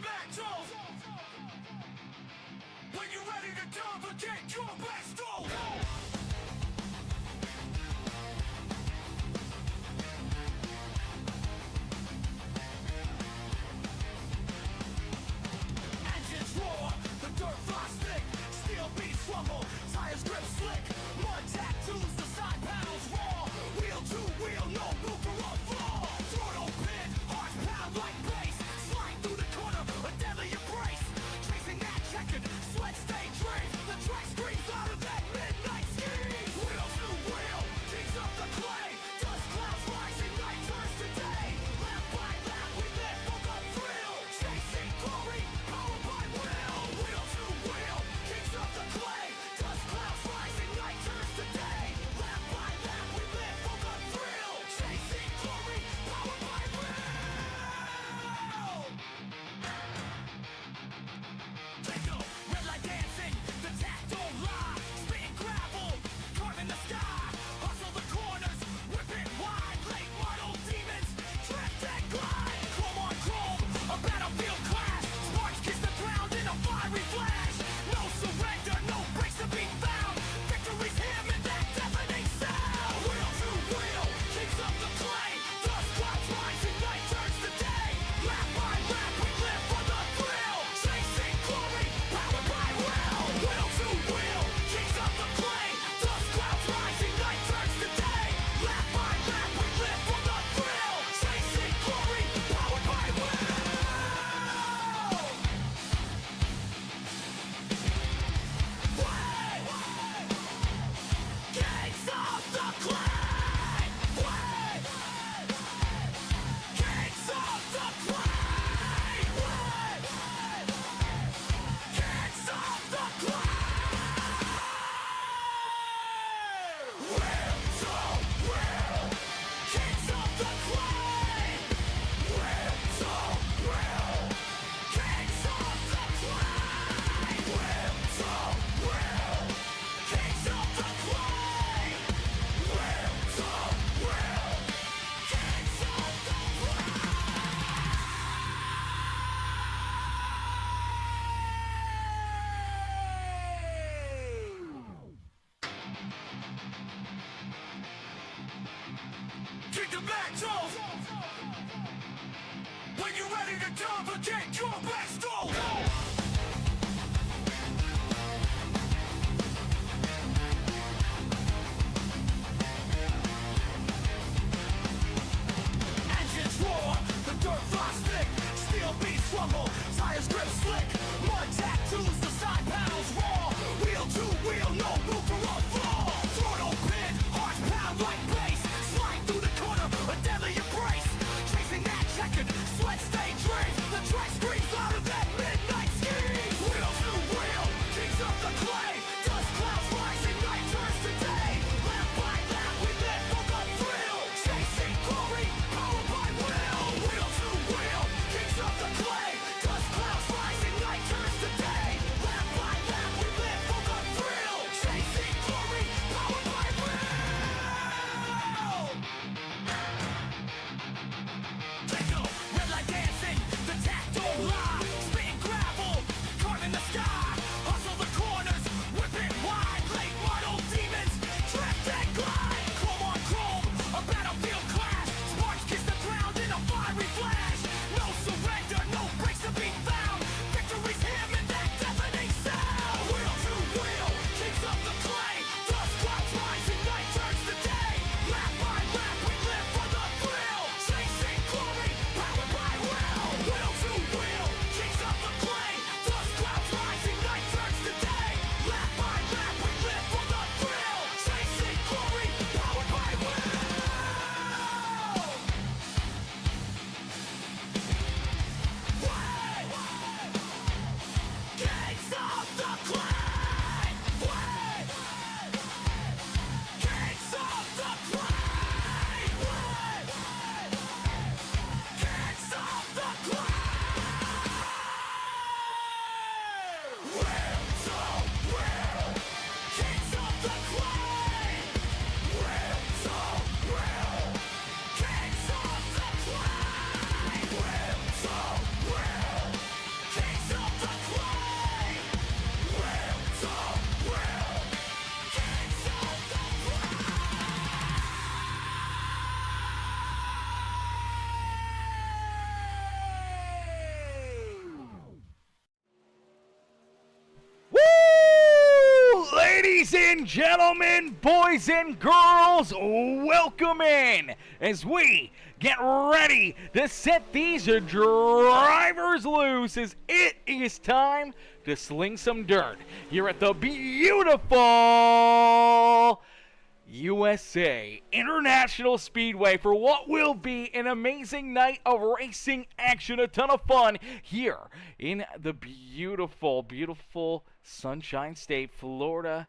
metal. When you're ready to navigate your best goal. Engines roar, the dirt flies thick, steel beats rumble, tires grip slick, mud tattoos, the side panels raw, wheel to wheel, no room for a flaw. Throttle pin, hearts pound like bass, slide through the corner, a deadly embrace, chasing that checkered, sweat stain dream, the track screams out of that midnight scheme. Wheel to wheel, kings of the clay, dust clouds rising, night turns to day, lap by lap we live for the thrill, chasing glory, powered by will. Wheel to wheel, kings of the clay, dust clouds rising, night turns to day, lap by lap we live for the thrill, chasing glory, powered by will. Take a red light dancing, the tap don't lie, spitting gravel, carving the sky, hustle the corners, whip it wide, late model demons, drift and glide, chrome on chrome, a battlefield clash, sparks kiss the ground in a fiery flash, no surrender, no breaks to be found, victory's hymn in that deafening sound. Wheel to wheel, kings of the clay, dust clouds rising, night turns to day, lap by lap we live for the thrill, chasing glory, powered by will. Wheel to wheel, kings of the clay, dust clouds rising, night turns to day, lap by lap we live for the thrill, chasing glory, powered by will. Kings of the clay, kings of the clay, kings of the clay. Will to will, kings of the clay. Will to will, kings of the clay. Will to will, kings of the clay. Will to will, kings of the Kick the metal. When you're ready to navigate your best goal. Engines roar, the dirt flies thick, steel beats rumble, tires grip slick, mud tattoos, the side panels raw, wheel to wheel, no room for a flaw. Throttle pin, hearts pound like bass, slide through the corner, a deadly embrace, chasing that checkered, sweat stain dream, the track screams out of that and gentlemen, boys and girls, welcome in as we get ready to set these drivers loose as it is time to sling some dirt here at the beautiful USA International Speedway for what will be an amazing night of racing action, a ton of fun here in the beautiful, beautiful Sunshine State, Florida,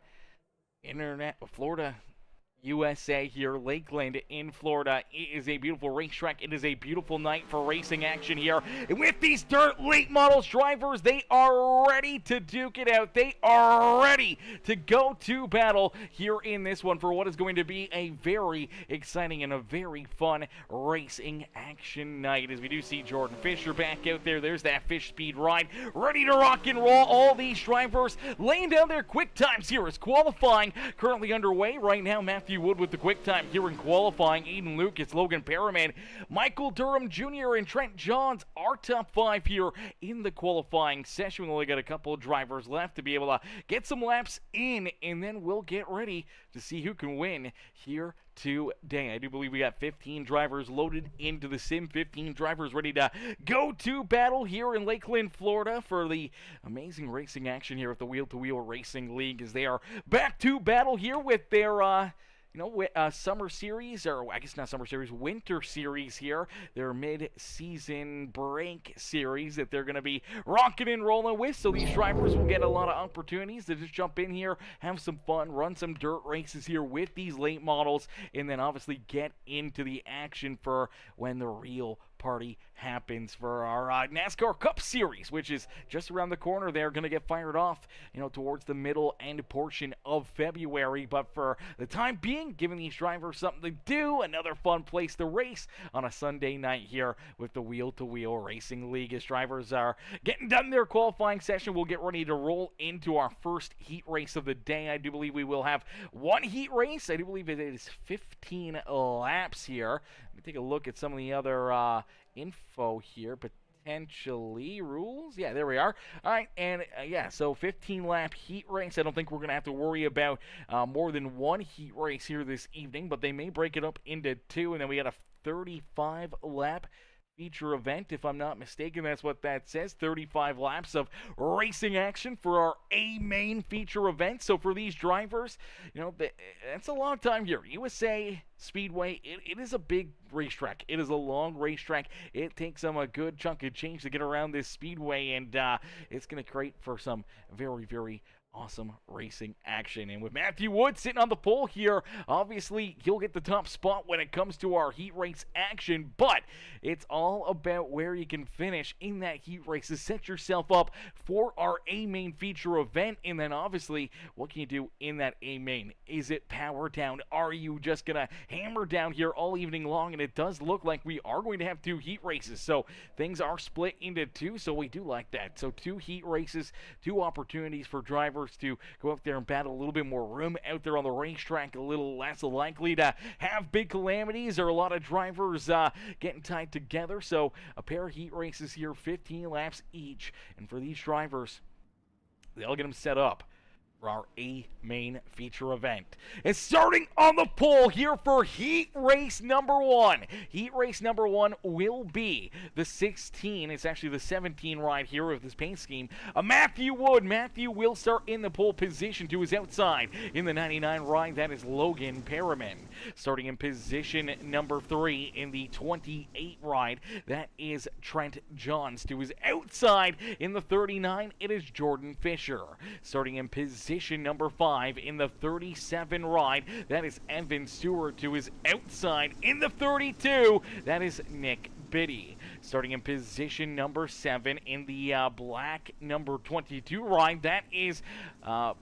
USA here, Lakeland in Florida. It is a beautiful racetrack. It is a beautiful night for racing action here. And with these dirt late models drivers, they are ready to duke it out. They are ready to go to battle here in this one for what is going to be a very exciting and a very fun racing action night. As we do see Jordan Fisher back out there. There's that Fish Speed ride, ready to rock and roll. All these drivers laying down their quick times here as qualifying currently underway right now. Matthew Wood with the quick time here in qualifying. Aiden Lucas, Logan Perriman, Michael Durham Jr., and Trent Johns are top five here in the qualifying session. We only got a couple of drivers left to be able to get some laps in, and then we'll get ready to see who can win here today. I do believe we got 15 drivers loaded into the sim, 15 drivers ready to go to battle here in Lakeland, Florida for the amazing racing action here at the Wheel to Wheel Racing League as they are back to battle here with their summer series, or I guess not summer series, winter series here, their mid-season break series that they're going to be rocking and rolling with. So these drivers will get a lot of opportunities to just jump in here, have some fun, run some dirt races here with these late models, and then obviously get into the action for when the real party happens for our NASCAR Cup Series, which is just around the corner. They're going to get fired off, towards the middle end portion of February. But for the time being, giving these drivers something to do, another fun place to race on a Sunday night here with the Wheel to Wheel Racing League. As drivers are getting done their qualifying session, we'll get ready to roll into our first heat race of the day. I do believe we will have one heat race. I do believe it is 15 laps here. Let me take a look at some of the other info here, potentially rules. Yeah, there we are. All right, and so 15 lap heat race. I don't think we're going to have to worry about more than one heat race here this evening, but they may break it up into two, and then we got a 35 lap feature event, if I'm not mistaken. That's what that says. 35 laps of racing action for our A main feature event. So for these drivers, that's a long time here. USA Speedway, it is a big racetrack. It is a long racetrack. It takes them a good chunk of change to get around this speedway, and it's going to create for some very, very awesome racing action. And with Matthew Wood sitting on the pole here, obviously he'll get the top spot when it comes to our heat race action, but it's all about where you can finish in that heat race to set yourself up for our A main feature event. And then obviously, what can you do in that A main? Is it power down? Are you just gonna hammer down here all evening long? And it does look like we are going to have two heat races, so things are split into two, so we do like that. So two heat races, two opportunities for drivers to go up there and battle. A little bit more room out there on the racetrack, a little less likely to have big calamities or a lot of drivers getting tied together. So a pair of heat races here, 15 laps each, and for these drivers, they'll get them set up for our A main feature event. It's starting on the pole here for heat race number one. Heat race number one will be the 16. It's actually the 17 ride here with this paint scheme. Matthew Wood. Matthew will start in the pole position to his outside. In the 99 ride, that is Logan Perriman. Starting in position number 3 in the 28 ride, that is Trent Johns. To his outside in the 39, it is Jordan Fisher. Starting in position number 5 in the 37 ride, that is Evan Stewart. To his outside in the 32, that is Nick Biddy. Starting in position number 7 in the black number 22 ride, that is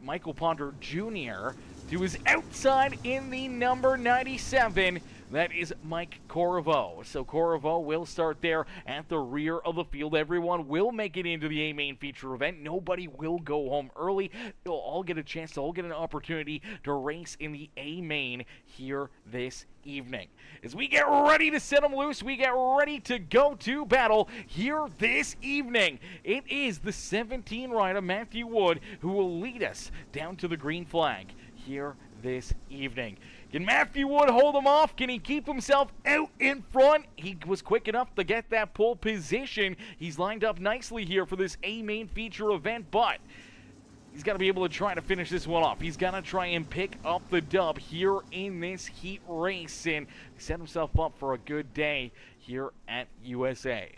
Michael Ponder Jr. To his outside in the number 97, that is Mike Corriveau. So Corriveau will start there at the rear of the field. Everyone will make it into the A main feature event. Nobody will go home early. They'll all get a chance to all get an opportunity to race in the A main here this evening. As we get ready to set them loose, we get ready to go to battle here this evening. It is the 17 rider Matthew Wood who will lead us down to the green flag here this evening. Can Matthew Wood hold him off? Can he keep himself out in front? He was quick enough to get that pole position. He's lined up nicely here for this A main feature event, but he's got to be able to try to finish this one off. He's got to try and pick up the dub here in this heat race and set himself up for a good day here at USA.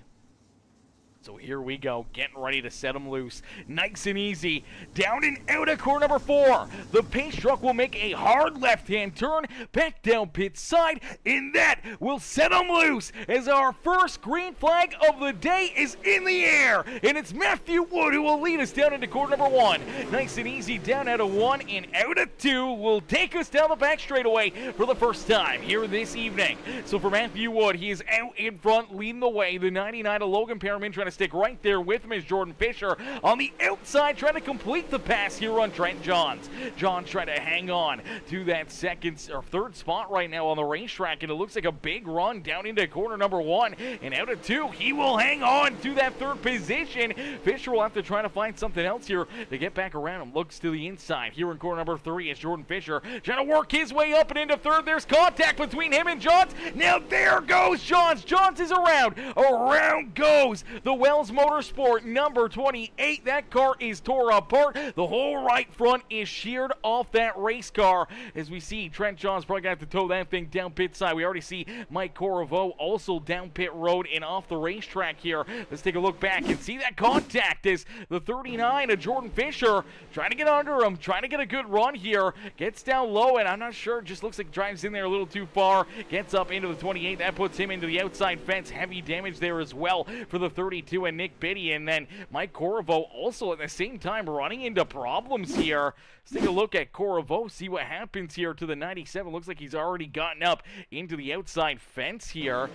So here we go, getting ready to set him loose. Nice and easy. Down and out of corner number 4. The pace truck will make a hard left-hand turn back down pit side, and that will set him loose as our first green flag of the day is in the air. And it's Matthew Wood who will lead us down into corner number 1. Nice and easy, down out of 1 and out of 2 will take us down the back straightaway for the first time here this evening. So for Matthew Wood, he is out in front, leading the way. The 99 of Logan Perriman trying to stick right there with him is Jordan Fisher on the outside trying to complete the pass here on Trent Johns. Johns trying to hang on to that third spot right now on the racetrack, and it looks like a big run down into corner number 1 and out of 2. He will hang on to that third position. Fisher will have to try to find something else here to get back around him. Looks to the inside here in corner number 3 is Jordan Fisher trying to work his way up and into third. There's contact between him and Johns. Now there goes Johns. Johns is around. Around goes the Wells Motorsport number 28. That car is tore apart. The whole right front is sheared off that race car. As we see, Trent Johns probably going to have to tow that thing down pit side. We already see Mike Corriveau also down pit road and off the racetrack here. Let's take a look back and see that contact as the 39 of Jordan Fisher trying to get under him, trying to get a good run here. Gets down low, and I'm not sure, just looks like drives in there a little too far. Gets up into the 28. That puts him into the outside fence. Heavy damage there as well for the 32 and Nick Biddy, and then Mike Corriveau also at the same time running into problems here. Let's take a look at Corriveau, see what happens here to the 97. Looks like he's already gotten up into the outside fence here.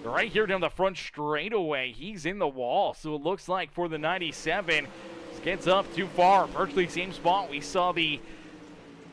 Right here down the front straightaway, he's in the wall. So it looks like for the 97, gets up too far. Virtually same spot we saw the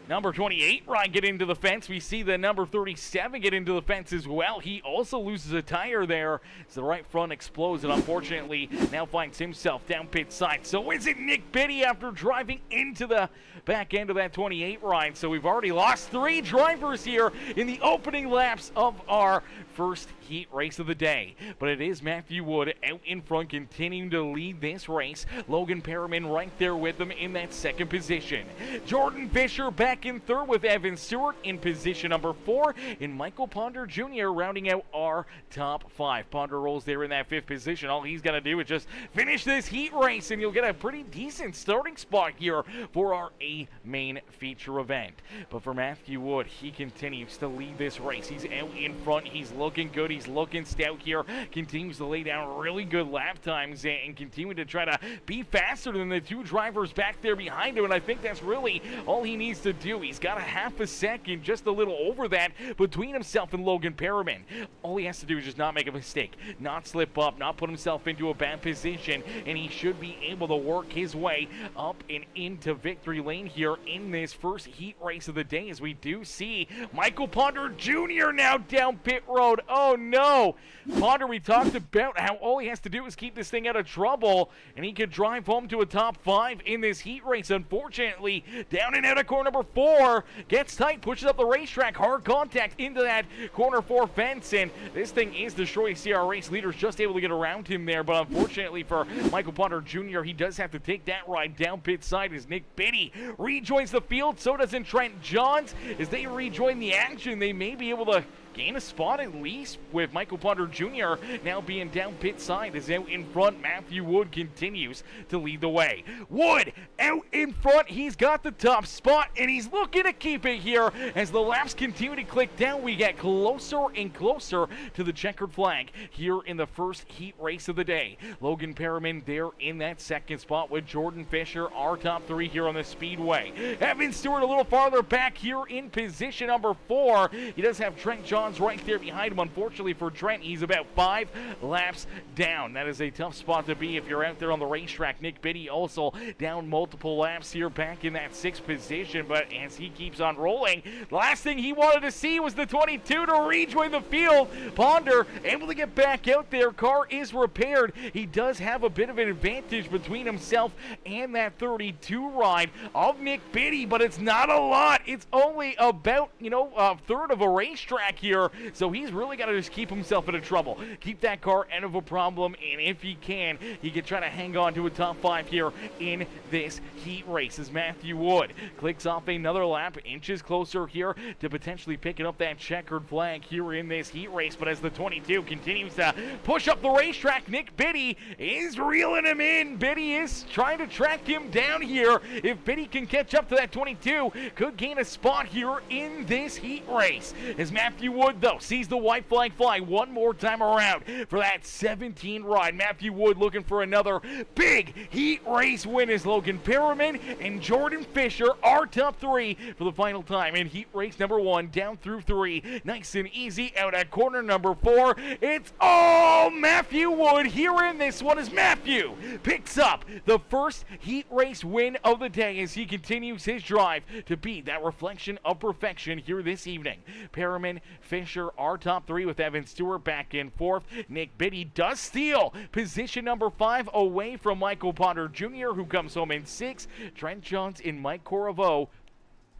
number 28 Ryan get into the fence. We see the number 37 get into the fence as well. He also loses a tire there as the right front explodes and unfortunately now finds himself down pit side. So is it Nick Biddy after driving into the back end of that 28 Ryan. So we've already lost 3 drivers here in the opening laps of our first heat race of the day. But it is Matthew Wood out in front continuing to lead this race. Logan Perriman right there with him in that second position. Jordan Fisher back in third with Evan Stewart in position number 4, and Michael Ponder Jr. rounding out our top 5. Ponder rolls there in that 5th position. All he's got to do is just finish this heat race and you'll get a pretty decent starting spot here for our A main feature event. But for Matthew Wood, he continues to lead this race. He's out in front. He's looking good. He's looking stout here. Continues to lay down really good lap times and continue to try to be faster than the 2 drivers back there behind him. And I think that's really all he needs to do. He's got a half a second, just a little over that, between himself and Logan Perriman. All he has to do is just not make a mistake, not slip up, not put himself into a bad position, and he should be able to work his way up and into victory lane here in this first heat race of the day, as we do see Michael Ponder Jr. now down pit road. Oh no! Ponder, we talked about how all he has to do is keep this thing out of trouble, and he could drive home to a top 5 in this heat race. Unfortunately, down and out of corner number 4, gets tight, pushes up the racetrack, hard contact into that corner 4 fence, and this thing is destroyed. See our race leaders just able to get around him there, but unfortunately for Michael Ponder Jr., he does have to take that ride down pit side as Nick Biddy rejoins the field. So does Trent Johns. As they rejoin the action, they may be able to gain a spot at least, with Michael Ponder Jr. now being down pit side. As out in front, Matthew Wood continues to lead the way. Wood out in front, he's got the top spot and he's looking to keep it here. As the laps continue to click down, we get closer and closer to the checkered flag here in the first heat race of the day. Logan Perriman there in that second spot with Jordan Fisher, our top 3 here on the speedway. Evan Stewart a little farther back here in position number 4. He does have Trent Johns John's right there behind him. Unfortunately for Trent, he's about 5 laps down. That is a tough spot to be if you're out there on the racetrack. Nick Biddy also down multiple laps here, back in that 6th position, but as he keeps on rolling, the last thing he wanted to see was the 22 to rejoin the field. Ponder able to get back out there. Car is repaired. He does have a bit of an advantage between himself and that 32 ride of Nick Biddy, but it's not a lot. It's only about, a third of a racetrack here, so he's really got to just keep himself out of trouble. Keep that car out of a problem, and if he can try to hang on to a top 5 here in this heat race as Matthew Wood clicks off another lap, inches closer here to potentially picking up that checkered flag here in this heat race. But as the 22 continues to push up the racetrack, Nick Biddy is reeling him in. Biddy is trying to track him down here. If Biddy can catch up to that 22, could gain a spot here in this heat race. As Matthew Wood, though, sees the white flag fly one more time around for that 17 ride. Matthew Wood looking for another big heat race win as Logan Perriman and Jordan Fisher are top 3 for the final time in heat race number 1, down through 3. Nice and easy out at corner number 4. It's all Matthew Wood here in this one as Matthew picks up the first heat race win of the day as he continues his drive to be that reflection of perfection here this evening. Perriman, Fisher are top 3 with Evan Stewart back in 4th. Nick Biddy does steal position number 5 away from Michael Ponder Jr., who comes home in 6. Trent Johns and Mike Corriveau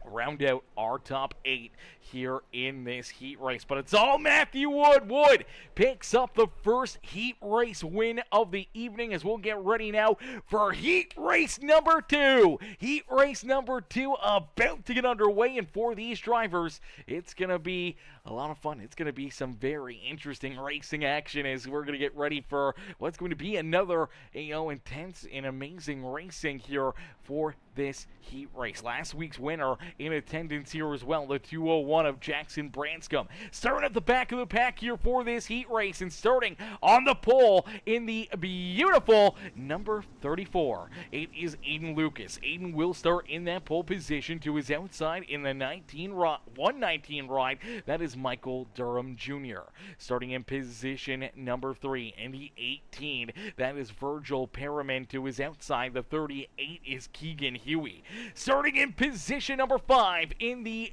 round out our top 8 here in this heat race. But it's all Matthew Wood. Wood picks up the first heat race win of the evening as we'll get ready now for heat race number 2. Heat race number 2 about to get underway, and for these drivers, it's going to be a lot of fun. It's going to be some very interesting racing action as we're going to get ready for what's going to be another, intense and amazing racing here for this heat race. Last week's winner in attendance here as well, the 201 of Jackson Branscombe. Starting at the back of the pack here for this heat race, and starting on the pole in the beautiful number 34. It is Aiden Lucas. Aiden will start in that pole position. To his outside in the 119 ride, that is Michael Durham Jr. Starting in position number 3 in the 18, that is Virgil Perriman. To his outside, the 38 is Keegan Huey. Starting in position number 5 in the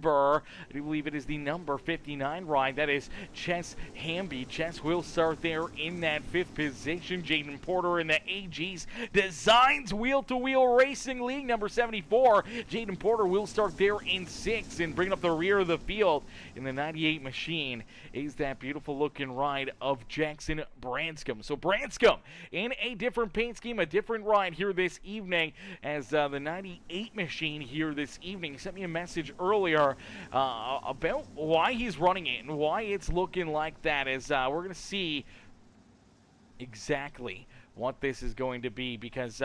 I do believe it is the number 59 ride, that is Chess Hamby. Chess will start there in that 5th position. Jaden Porter in the AG's Designs Wheel-to-Wheel Racing League, number 74. Jaden Porter will start there in 6th, and bringing up the rear of the field in the 98 machine is that beautiful looking ride of Jackson Branscombe. So Branscombe in a different paint scheme, a different ride here this evening, as the 98 machine here this evening sent me a message earlier about why he's running it and why it's looking like that, as we're going to see exactly what this is going to be, because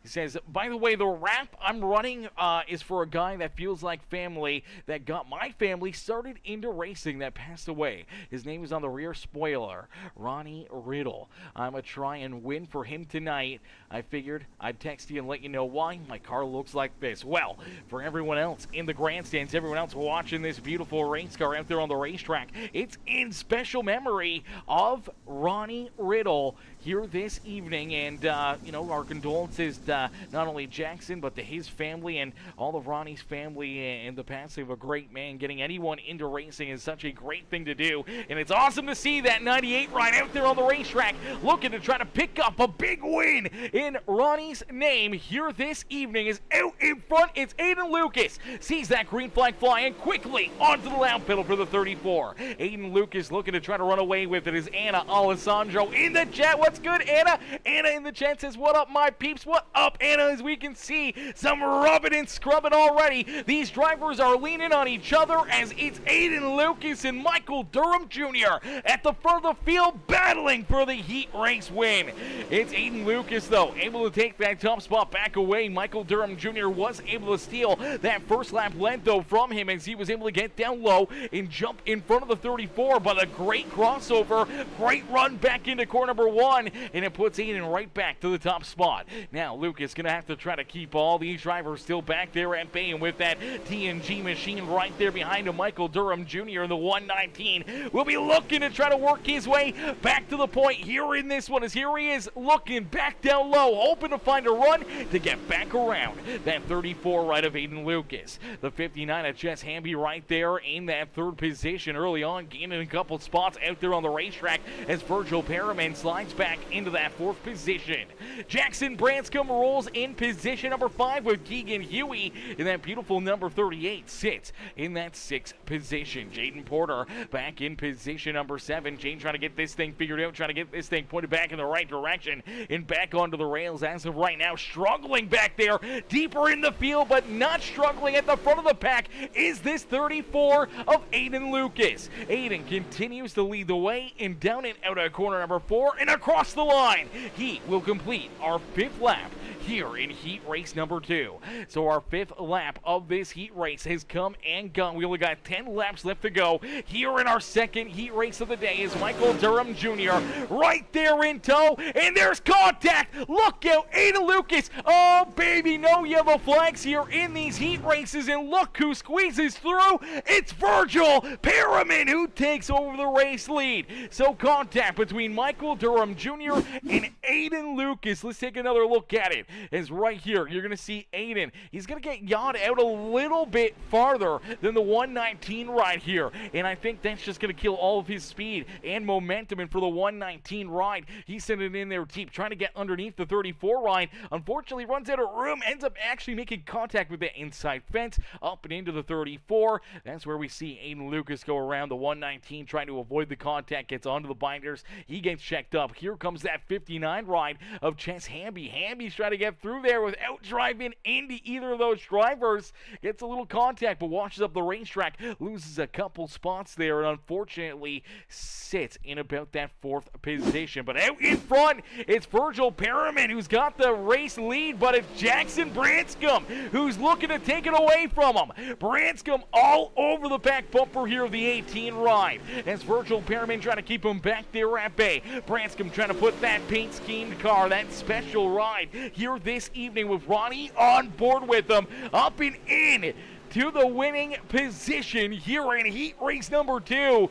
he says, by the way, the wrap I'm running is for a guy that feels like family, that got my family started into racing, that passed away. His name is on the rear spoiler, Ronnie Riddle. I'm going to try and win for him tonight. I figured I'd text you and let you know why. My car looks like this. Well, for everyone else in the grandstands, everyone else watching this beautiful race car out there on the racetrack, it's in special memory of Ronnie Riddle here this evening. And, our condolences to not only Jackson, but to his family and all of Ronnie's family, and the passing of a great man. Getting anyone into racing is such a great thing to do, and it's awesome to see that 98 ride out there on the racetrack looking to try to pick up a big win in Ronnie's name here this evening. Is out in front, it's Aiden Lucas. Sees that green flag fly and quickly onto the loud pedal for the 34. Aiden Lucas looking to try to run away with it is Anna Alessandro in the chat. What's good, Anna? Anna in the chat says, what up, my peeps? What up, Anna? As we can see, some rubbing and scrubbing already. These drivers are leaning on each other as it's Aiden Lucas and Michael Durham Jr. at the front of the field battling for the heat race win. It's Aiden Lucas, though, able to take that top spot back away. Michael Durham Jr. was able to steal that first lap lead, though, from him, as he was able to get down low and jump in front of the 34. But a great crossover, great run back into corner number 1, and it puts Aiden moving right back to the top spot. Now Lucas going to have to try to keep all these drivers still back there at bay, and with that TNG machine right there behind him, Michael Durham Jr. in the 119 will be looking to try to work his way back to the point here in this one, as here he is looking back down low, hoping to find a run to get back around that 34 right of Aiden Lucas. The 59 of Jess Hamby right there in that third position early on, gaining a couple spots out there on the racetrack as Virgil Perriman slides back into that fourth position. Jackson Branscombe rolls in position number 5 with Keegan Huey, and that beautiful number 38 sits in that 6th position. Jaden Porter back in position number 7. Jane trying to get this thing figured out, trying to get this thing pointed back in the right direction and back onto the rails as of right now. Struggling back there, deeper in the field, but not struggling at the front of the pack is this 34 of Aiden Lucas. Aiden continues to lead the way, and down and out of corner number 4 and across the line. He will complete our 5th lap here in heat race number 2. So our 5th lap of this heat race has come and gone. We only got 10 laps left to go here in our 2nd heat race of the day is Michael Durham Jr. right there in tow, and there's contact. Look out, Aiden Lucas. Oh baby, no yellow flags here in these heat races, and look who squeezes through. It's Virgil Perriman who takes over the race lead. So contact between Michael Durham Jr. and Aiden Lucas. Let's take another look at it. Is right here, you're going to see Aiden. He's going to get yawed out a little bit farther than the 119 ride here, and I think that's just going to kill all of his speed and momentum. And for the 119 ride, he's sending it in there deep, trying to get underneath the 34 ride. Unfortunately, runs out of room, ends up actually making contact with the inside fence up and into the 34. That's where we see Aiden Lucas go around the 119, trying to avoid the contact, gets onto the binders. He gets checked up. Here comes that 59 ride of Chess Hamby. Hamby's trying to get through there without driving into either of those drivers. Gets a little contact, but washes up the racetrack, loses a couple spots there, and unfortunately sits in about that 4th position. But out in front, it's Virgil Perriman who's got the race lead, but it's Jackson Branscombe who's looking to take it away from him. Branscombe all over the back bumper here of the 18 ride, as Virgil Perriman trying to keep him back there at bay. Branscombe trying to put that paint schemed car, that special ride here this evening with Ronnie on board with them, up and in to the winning position here in heat race number 2.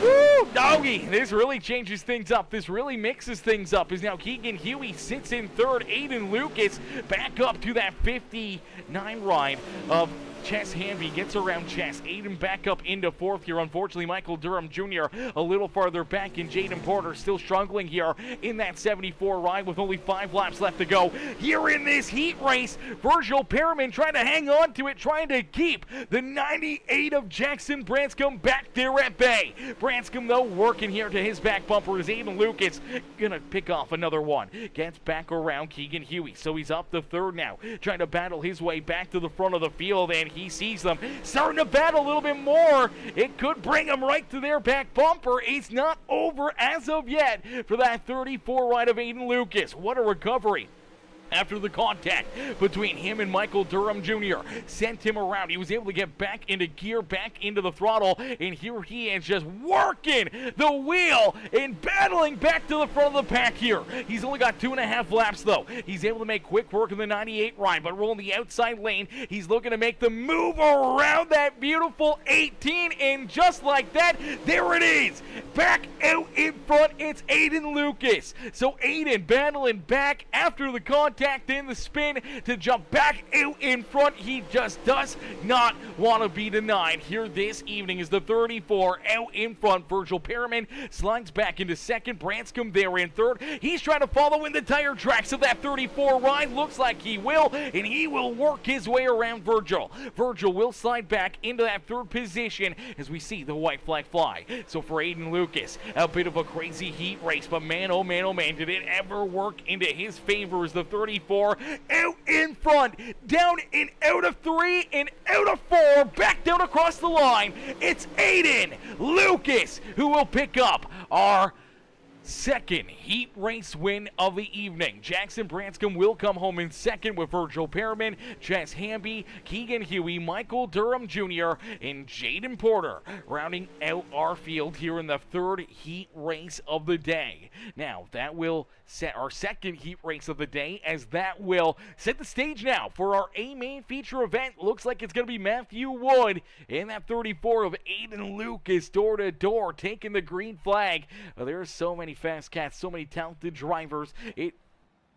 Woo, doggy, this really changes things up. This really mixes things up, as now Keegan Huey sits in 3rd. Aiden Lucas back up to that 59 ride of Chess Hamby, gets around Chess. Aiden back up into 4th here. Unfortunately, Michael Durham Jr. a little farther back, and Jaden Porter still struggling here in that 74 ride with only 5 laps left to go. Here in this heat race, Virgil Perriman trying to hang on to it, trying to keep the 98 of Jackson Branscombe back there at bay. Branscombe, though, working here to his back bumper as Aiden Lucas gonna pick off another one. Gets back around Keegan Huey, so he's up to 3rd now, trying to battle his way back to the front of the field, and he sees them starting to battle a little bit more. It could bring them right to their back bumper. It's not over as of yet for that 34 ride of Aiden Lucas. What a recovery after the contact between him and Michael Durham Jr. Sent him around. He was able to get back into gear, back into the throttle, and here he is just working the wheel and battling back to the front of the pack here. He's only got 2.5 laps, though. He's able to make quick work of the 98 ride, but rolling the outside lane, he's looking to make the move around that beautiful 18, and just like that, there it is. Back out in front, it's Aiden Lucas. So Aiden battling back after the contact in the spin to jump back out in front. He just does not want to be denied. Here this evening is the 34 out in front. Virgil Perriman slides back into 2nd. Branscombe there in 3rd. He's trying to follow in the tire tracks of that 34 ride. Looks like he will, and he will work his way around Virgil. Virgil will slide back into that 3rd position as we see the white flag fly. So for Aiden Lucas, a bit of a crazy heat race, but man, oh man, did it ever work into his favor as the 34 out in front, down and out of 3 and out of 4, back down across the line. It's Aiden Lucas who will pick up our second heat race win of the evening. Jackson Branscombe will come home in second with Virgil Perriman, Chess Hamby, Keegan Huey, Michael Durham Jr., and Jaden Porter rounding out our field here in the third heat race of the day. Now, that will set our second heat race of the day, as that will set the stage now for our A-main feature event. Looks like it's going to be Matthew Wood in that 34 of Aiden Lucas door to door taking the green flag. There are so many fast cats, so many talented drivers. It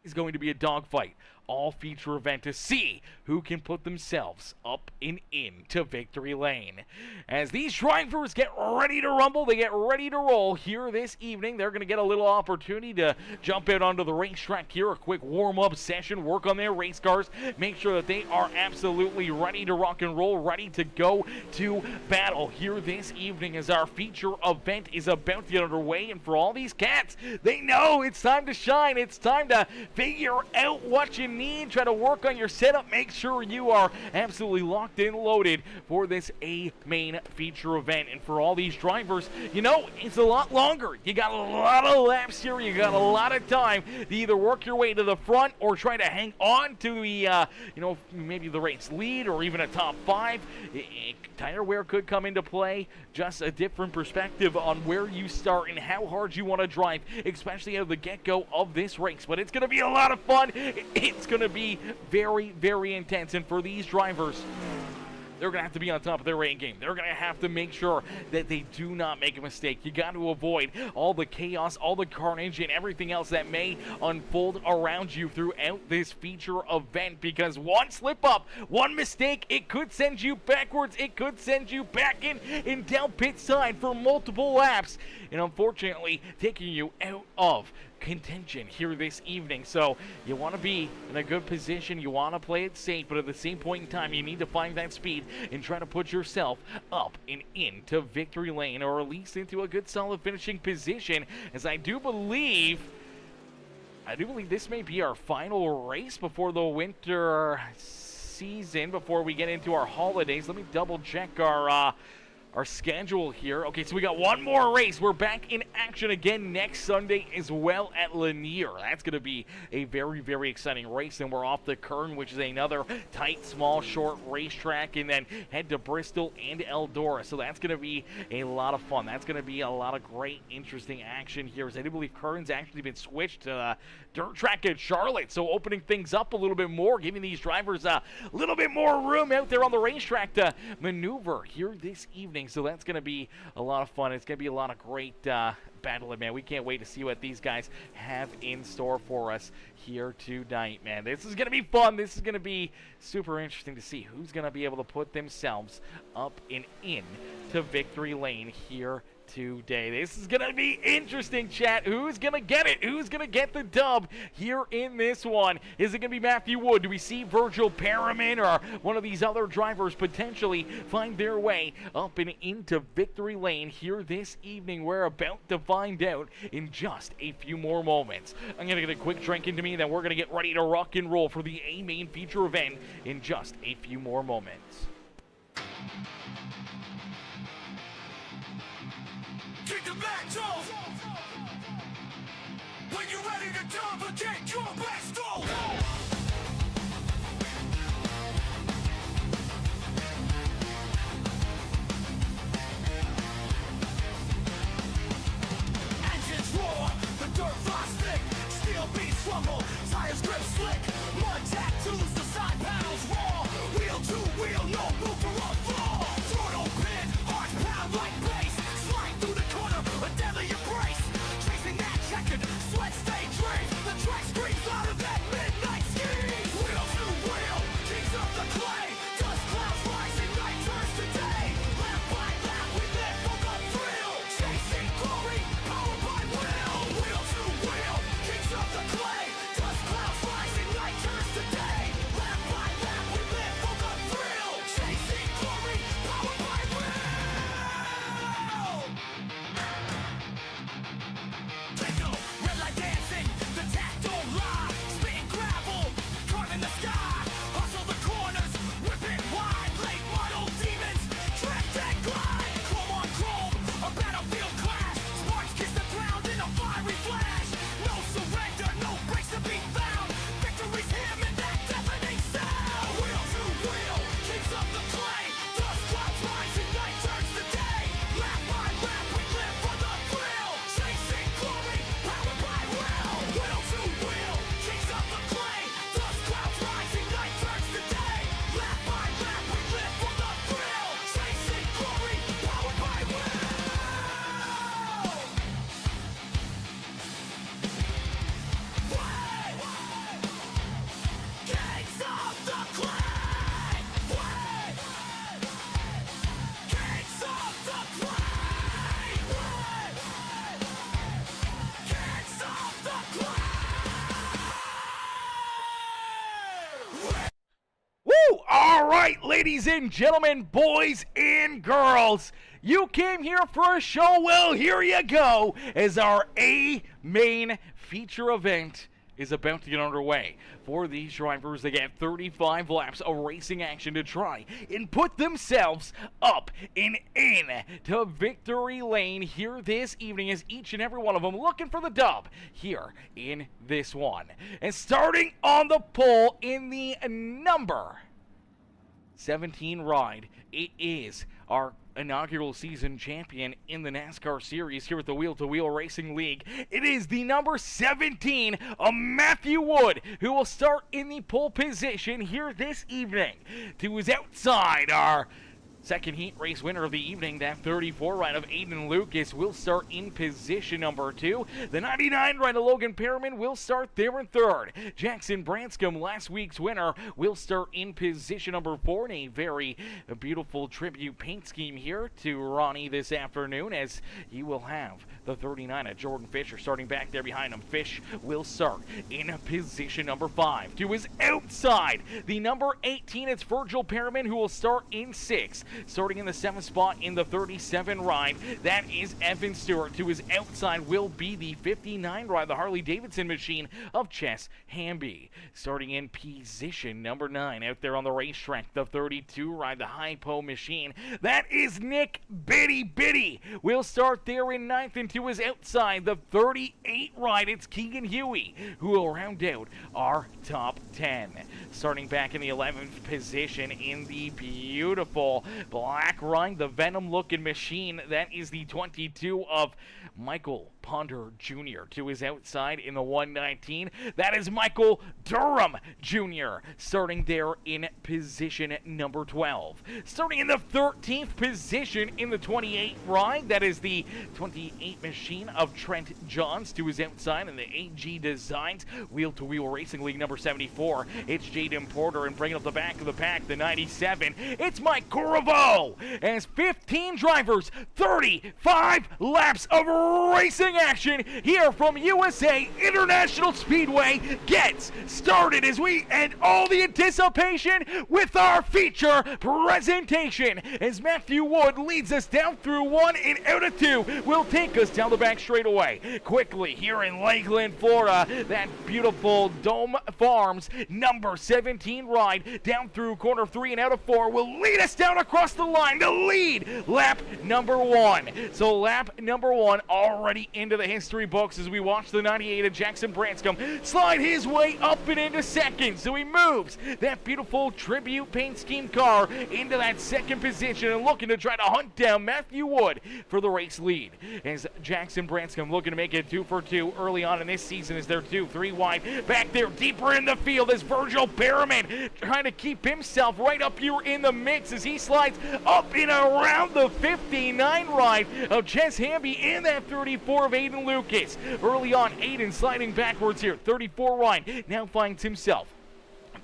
is going to be a dogfight, all feature event, to see who can put themselves up and into victory lane. As these drivers get ready to rumble, they get ready to roll here this evening. They're going to get a little opportunity to jump out onto the racetrack here, a quick warm-up session, work on their race cars, make sure that they are absolutely ready to rock and roll, ready to go to battle here this evening as our feature event is about to get underway. And for all these cats, they know it's time to shine. It's time to figure out what you need, try to work on your setup, make sure you are absolutely locked and loaded for this A-main feature event. And for all these drivers, you know, it's a lot longer. You got a lot of laps here, you got a lot of time to either work your way to the front or try to hang on to the, maybe the race lead or even a top five. Tire wear could come into play, just a different perspective on where you start and how hard you want to drive, especially at the get-go of this race. But it's going to be a lot of fun. It's going to be very, very intense. And for these drivers, they're going to have to be on top of their A game. They're going to have to make sure that they do not make a mistake. You got to avoid all the chaos, all the carnage, and everything else that may unfold around you throughout this feature event, because one slip up, one mistake, it could send you backwards. It could send you back in down pit side for multiple laps, and unfortunately taking you out of contention here this evening. So you want to be in a good position, you want to play it safe, but at the same point in time you need to find that speed and try to put yourself up and into victory lane, or at least into a good solid finishing position, as I do believe this may be our final race before the winter season, before we get into our holidays. Let me double check our schedule here. Okay, so we got one more race. We're back in action again next Sunday as well at Lanier. That's going to be a very, very exciting race. And we're off to Kern, which is another tight, small, short racetrack, and then head to Bristol and Eldora. So that's going to be a lot of fun. That's going to be a lot of great, interesting action here, as I do believe Kern's actually been switched to the dirt track at Charlotte. So opening things up a little bit more, giving these drivers a little bit more room out there on the racetrack to maneuver here this evening. So that's going to be a lot of fun. It's going to be a lot of great battling, man. We can't wait to see what these guys have in store for us here tonight, man. This is going to be fun. This is going to be super interesting to see who's going to be able to put themselves up and in to victory lane here today. This is going to be interesting, chat. Who's going to get it? Who's going to get the dub here in this one? Is it going to be Matthew Wood? Do we see Virgil Perriman or one of these other drivers potentially find their way up and into victory lane here this evening? We're about to find out in just a few more moments. I'm going to get a quick drink into me, then we're going to get ready to rock and roll for the A-main feature event in just a few more moments. Kick the back, Joe. When you're ready to jump again, your back stole. Engines roar, the dirt flies thick, steel beats rumble, tires grip slick, mud tattoos, the side panels raw, wheel to wheel, no move for a fall. Throttle pin, heart pound like bass, slide through the corner, a deadly embrace, chasing that checkered, sweat stay draped, the track screams out of that midnight scheme. Wheel to wheel, kings of the clay, dust clouds rising, night turns to day, lap by lap we live for the thrill, chasing glory, powered by will. Wheel to wheel, kings of the clay, dust clouds rising, night right, ladies and gentlemen, boys and girls, you came here for a show. Well, here you go, as our main feature event is about to get underway. For these drivers, they get 35 laps of racing action to try and put themselves up and in to victory lane here this evening, as each and every one of them looking for the dub here in this one. And starting on the pole in the number 17 ride, it is our inaugural season champion in the NASCAR series here at the Wheel to Wheel Racing League. It is the number 17, Matthew Wood, who will start in the pole position here this evening. To his outside, our second heat race winner of the evening, that 34 ride of Aiden Lucas, will start in position number 2. The 99 ride of Logan Perriman will start there in third. Jackson Branscombe, last week's winner, will start in position number 4. And a very beautiful tribute paint scheme here to Ronnie this afternoon, as he will have the 39 of Jordan Fisher starting back there behind him. Fish will start in position number 5. To his outside, the number 18, it's Virgil Perriman, who will start in 6th. Starting in the 7th spot in the 37 ride, that is Evan Stewart. To his outside will be the 59 ride, the Harley-Davidson machine of Chess Hamby. Starting in position number 9 out there on the racetrack, the 32 ride, the Hypo machine, that is Nick Bitty. Will start there in 9th, and to his outside, the 38 ride, it's Keegan Huey, who will round out our top 10. Starting back in the 11th position in the beautiful black ride, the Venom looking machine, that is the 22 of Michael Ponder Jr. To his outside in the 119, that is Michael Durham Jr. starting there in position number 12. Starting in the 13th position in the 28 ride, that is the 28 machine of Trent Johns. To his outside in the AG Designs Wheel to Wheel Racing League number 74, it's Jaden Porter. And bringing up the back of the pack, the 97, it's Mike Corriveau. As 15 drivers, 35 laps of racing action here from USA International Speedway gets started, as we end all the anticipation with our feature presentation, as Matthew Wood leads us down through 1 and out of 2 will take us down the back straightaway. Quickly here in Lakeland, Florida, that beautiful Dome Farms number 17 ride down through corner 3 and out of 4 will lead us down across the line to lead lap number 1. So lap number 1 already into the history books, as we watch the 98 of Jackson Branscombe slide his way up and into second. So he moves that beautiful tribute paint scheme car into that second position and looking to try to hunt down Matthew Wood for the race lead. As Jackson Branscombe looking to make it 2 for 2 early on in this season, as they're 2-3 wide. Back there deeper in the field is Virgil Perriman trying to keep himself right up here in the mix as he slides up and around the 59 ride of Chess Hamby and that 34 of Aiden Lucas. Early on, Aiden sliding backwards here. 34 ride now finds himself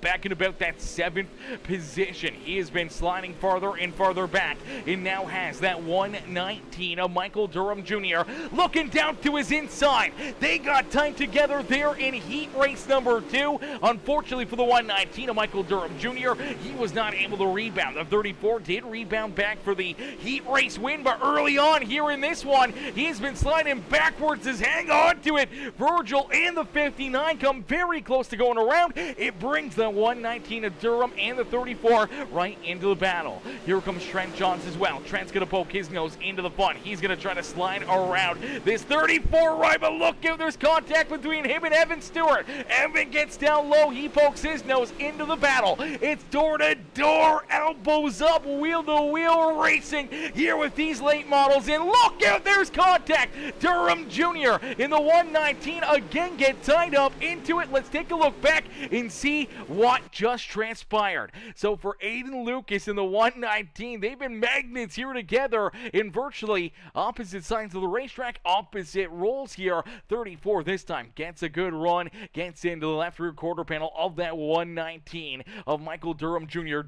back in about that 7th position. He has been sliding farther and farther back and now has that 119 of Michael Durham Jr. looking down to his inside. They got time together there in heat race number 2. Unfortunately for the 119 of Michael Durham Jr., he was not able to rebound. The 34 did rebound back for the heat race win, but early on here in this one, he's been sliding backwards. As hang on to it, Virgil and the 59 come very close to going around. It brings the 119 of Durham and the 34 right into the battle. Here comes Trent Johns as well. Trent's going to poke his nose into the fun. He's going to try to slide around this 34 right, but look out, there's contact between him and Evan Stewart. Evan gets down low. He pokes his nose into the battle. It's door-to-door, elbows up, wheel-to-wheel racing here with these late models. And look out, there's contact. Durham Jr. in the 119 again get tied up into it. Let's take a look back and see what just transpired. So for Aiden Lucas in the 119, they've been magnets here together in virtually opposite sides of the racetrack, opposite roles here. 34 this time gets a good run, gets into the left rear quarter panel of that 119 of Michael Durham Jr.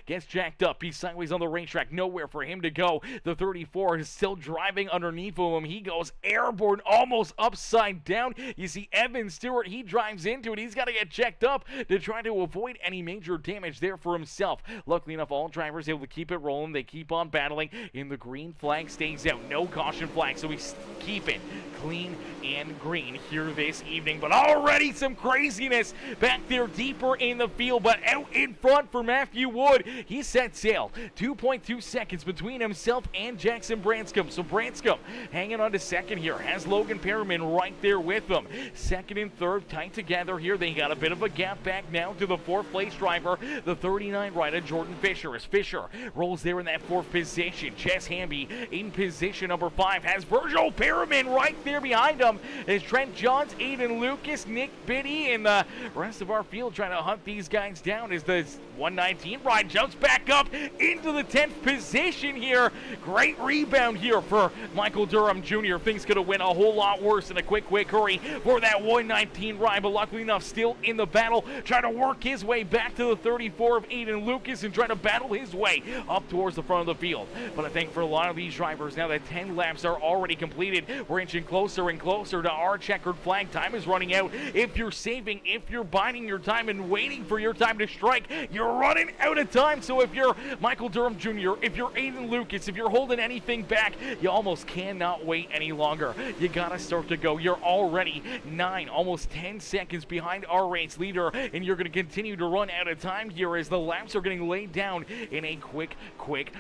Gets jacked up. He's sideways on the racetrack. Nowhere for him to go. The 34 is still driving underneath of him. He goes airborne, almost upside down. You see Evan Stewart, he drives into it. He's got to get checked up to try to avoid any major damage there for himself. Luckily enough, all drivers able to keep it rolling. They keep on battling, and the green flag stays out. No caution flag, so we keep it clean and green here this evening. But already some craziness back there deeper in the field, but out in front for Matthew Wood. He set sail. 2.2 seconds between himself and Jackson Branscombe. So Branscombe hanging on to second here. Has Logan Perriman right there with them. Second and third tight together here. They got a bit of a gap back now to the fourth place driver, the 39 rider Jordan Fisher. As Fisher rolls there in that fourth position. Chess Hamby in position number 5. Has Virgil Perriman right there behind him. As Trent Johns, Aiden Lucas, Nick Biddy, and the rest of our field trying to hunt these guys down as the 119 ride jumps back up into the 10th position here. Great rebound here for Michael Durham Jr. Things could have went a whole lot worse in a quick hurry for that 119 ride, but luckily enough, still in the battle, trying to work his way back to the 34 of Aiden Lucas and trying to battle his way up towards the front of the field. But I think for a lot of these drivers, now that 10 laps are already completed, we're inching closer and closer to our checkered flag. Time is running out. If you're saving, if you're biding your time and waiting for your time to strike, you're running out of time. So if you're Michael Durham Jr., if you're Aiden Lucas, if you're holding anything back, you almost cannot wait any longer. You gotta start to go. You're already 9, almost 10 seconds behind our race leader, and you're going to continue to run out of time here as the laps are getting laid down in a quick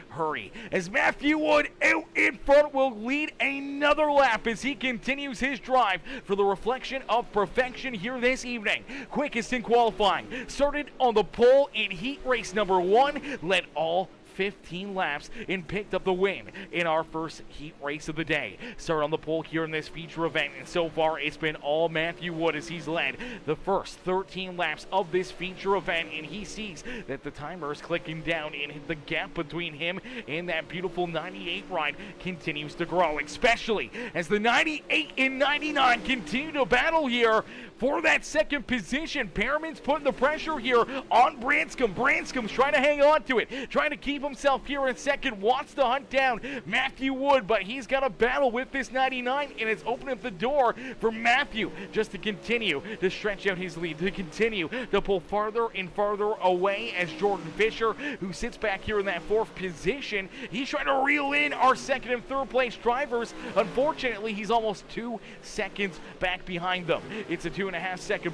hurry. As Matthew Wood out in front will lead another lap as he continues his drive for the reflection of perfection here this evening. Quickest in qualifying. Started on the pole in heat race number 1, led all 15 laps and picked up the win in our first heat race of the day. Started on the pole here in this feature event, and so far it's been all Matthew Wood as he's led the first 13 laps of this feature event, and he sees that the timer is clicking down and the gap between him and that beautiful 98 ride continues to grow, especially as the 98 and 99 continue to battle here for that second position. Perriman's putting the pressure here on Branscombe. Branscombe's trying to hang on to it, trying to keep himself here in second, wants to hunt down Matthew Wood, but he's got a battle with this 99, and it's opening up the door for Matthew just to continue to stretch out his lead, to continue to pull farther and farther away as Jordan Fisher, who sits back here in that fourth position, he's trying to reel in our second and third place drivers. Unfortunately, he's almost 2 seconds back behind them. It's a 2.5 second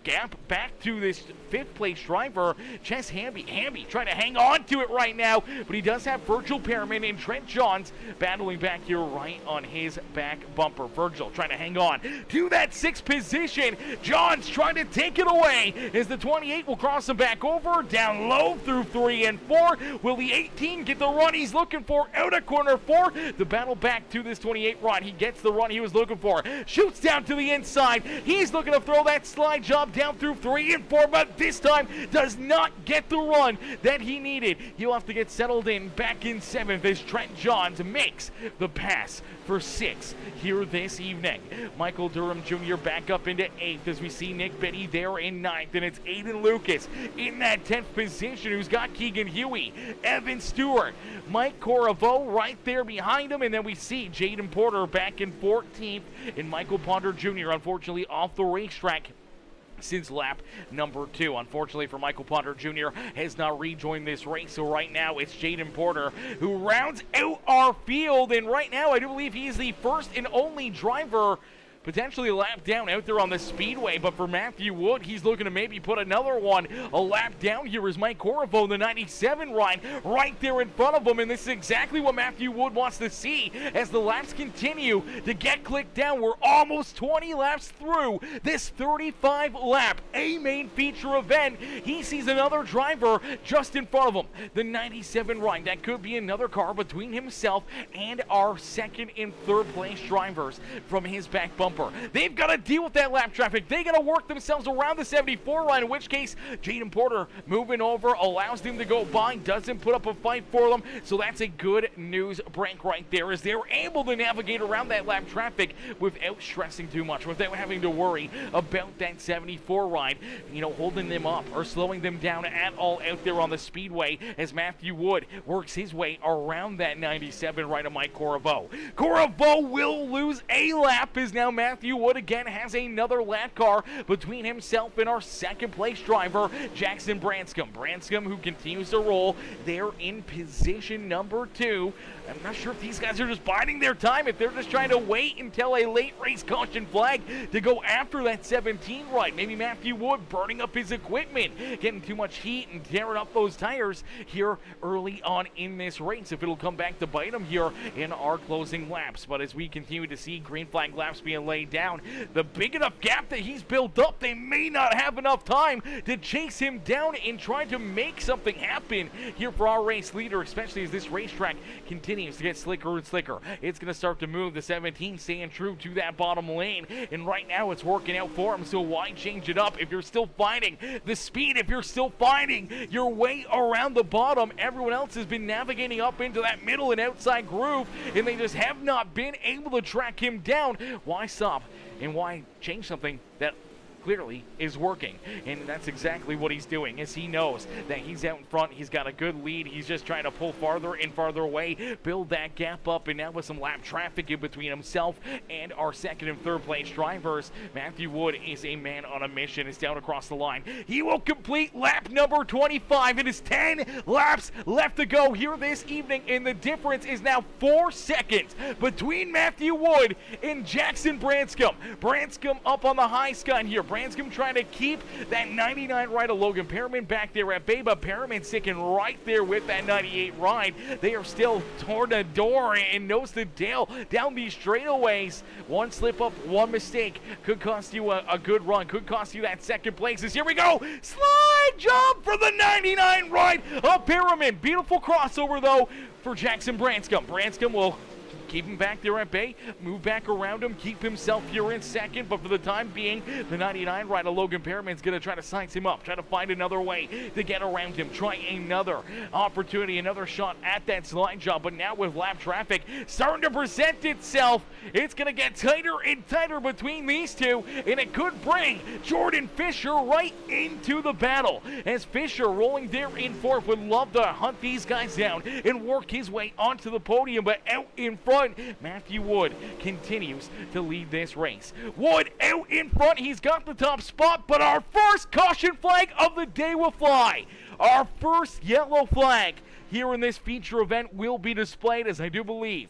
gap back to this fifth place driver, Chess Hamby. Hamby trying to hang on to it right now, but he does have Virgil Perriman and Trent Johns battling back here right on his back bumper. Virgil trying to hang on to that 6th position. Johns trying to take it away as the 28 will cross him back over, down low through 3 and 4. Will the 18 get the run he's looking for out of corner 4? The battle back to this 28 run. He gets the run he was looking for. Shoots down to the inside. He's looking to throw that slide job down through 3 and 4, but this time does not get the run that he needed. He'll have to get settled in back in 7th as Trent Johns makes the pass for 6 here this evening. Michael Durham Jr. back up into 8th as we see Nick Biddy there in 9th, and it's Aiden Lucas in that 10th position who's got Keegan Huey, Evan Stewart, Mike Coravo right there behind him, and then we see Jaden Porter back in 14th, and Michael Ponder Jr. unfortunately off the racetrack since lap number 2. Unfortunately for Michael Ponder Jr. has not rejoined this race, so right now it's Jaden Porter who rounds out our field, and right now I do believe he's the first and only driver potentially a lap down out there on the speedway. But for Matthew Wood, he's looking to maybe put another one a lap down. Here is Mike Coravo, the 97 ride, right there in front of him, and this is exactly what Matthew Wood wants to see as the laps continue to get clicked down. We're almost 20 laps through this 35 lap A-main feature event. He sees another driver just in front of him, the 97 ride. That could be another car between himself and our second and third place drivers from his back bumper. They've got to deal with that lap traffic. They got to work themselves around the 74 ride, in which case Jaden Porter moving over allows them to go by, doesn't put up a fight for them. So that's a good news break right there, as they were able to navigate around that lap traffic without stressing too much, without having to worry about that 74 ride, holding them up or slowing them down at all out there on the speedway, as Matthew Wood works his way around that 97 ride of Mike Coravo. Coravo will lose a lap, as now Matthew Matthew Wood again has another lap car between himself and our second place driver, Jackson Branscombe. Branscombe, who continues to roll there in position number 2. I'm not sure if these guys are just biding their time, if they're just trying to wait until a late race caution flag to go after that 17 ride. Maybe Matthew Wood burning up his equipment, getting too much heat and tearing up those tires here early on in this race, if it'll come back to bite him here in our closing laps. But as we continue to see green flag laps being laid down, the big enough gap that he's built up, they may not have enough time to chase him down and try to make something happen here for our race leader, especially as this racetrack continues to get slicker and slicker. It's going to start to move. The 17 staying true to that bottom lane, and right now it's working out for him, so why change it up if you're still finding the speed, if you're still finding your way around the bottom? Everyone else has been navigating up into that middle and outside groove, and they just have not been able to track him down. Why stop, and why change something that clearly is working? And that's exactly what he's doing, as he knows that he's out in front. He's got a good lead. He's just trying to pull farther and farther away, build that gap up, and now with some lap traffic in between himself and our second and third place drivers, Matthew Wood is a man on a mission. It's down across the line. He will complete lap number 25. It is 10 laps left to go here this evening, and the difference is now 4 seconds between Matthew Wood and Jackson Branscombe. Branscombe up on the high sky here. Branscombe trying to keep that 99 ride of Logan Perriman back there at bay, but Perriman sticking right there with that 98 ride. They are still toward the door and nose to tail down these straightaways. One slip up, one mistake could cost you a good run, could cost you that second place. Here we go, slide jump for the 99 ride of Perriman. Beautiful crossover though for Jackson Branscombe. Branscombe will keep him back there at bay, move back around him, keep himself here in second, but for the time being, the 99 rider Logan Perriman's going to try to size him up, try to find another way to get around him, try another opportunity, another shot at that slide job. But now with lap traffic starting to present itself, it's going to get tighter and tighter between these two, and it could bring Jordan Fisher right into the battle, as Fisher, rolling there in fourth, would love to hunt these guys down and work his way onto the podium, but out in front, Matthew Wood continues to lead this race. Wood out in front, he's got the top spot, but our first caution flag of the day will fly. Our first yellow flag here in this feature event will be displayed, as I do believe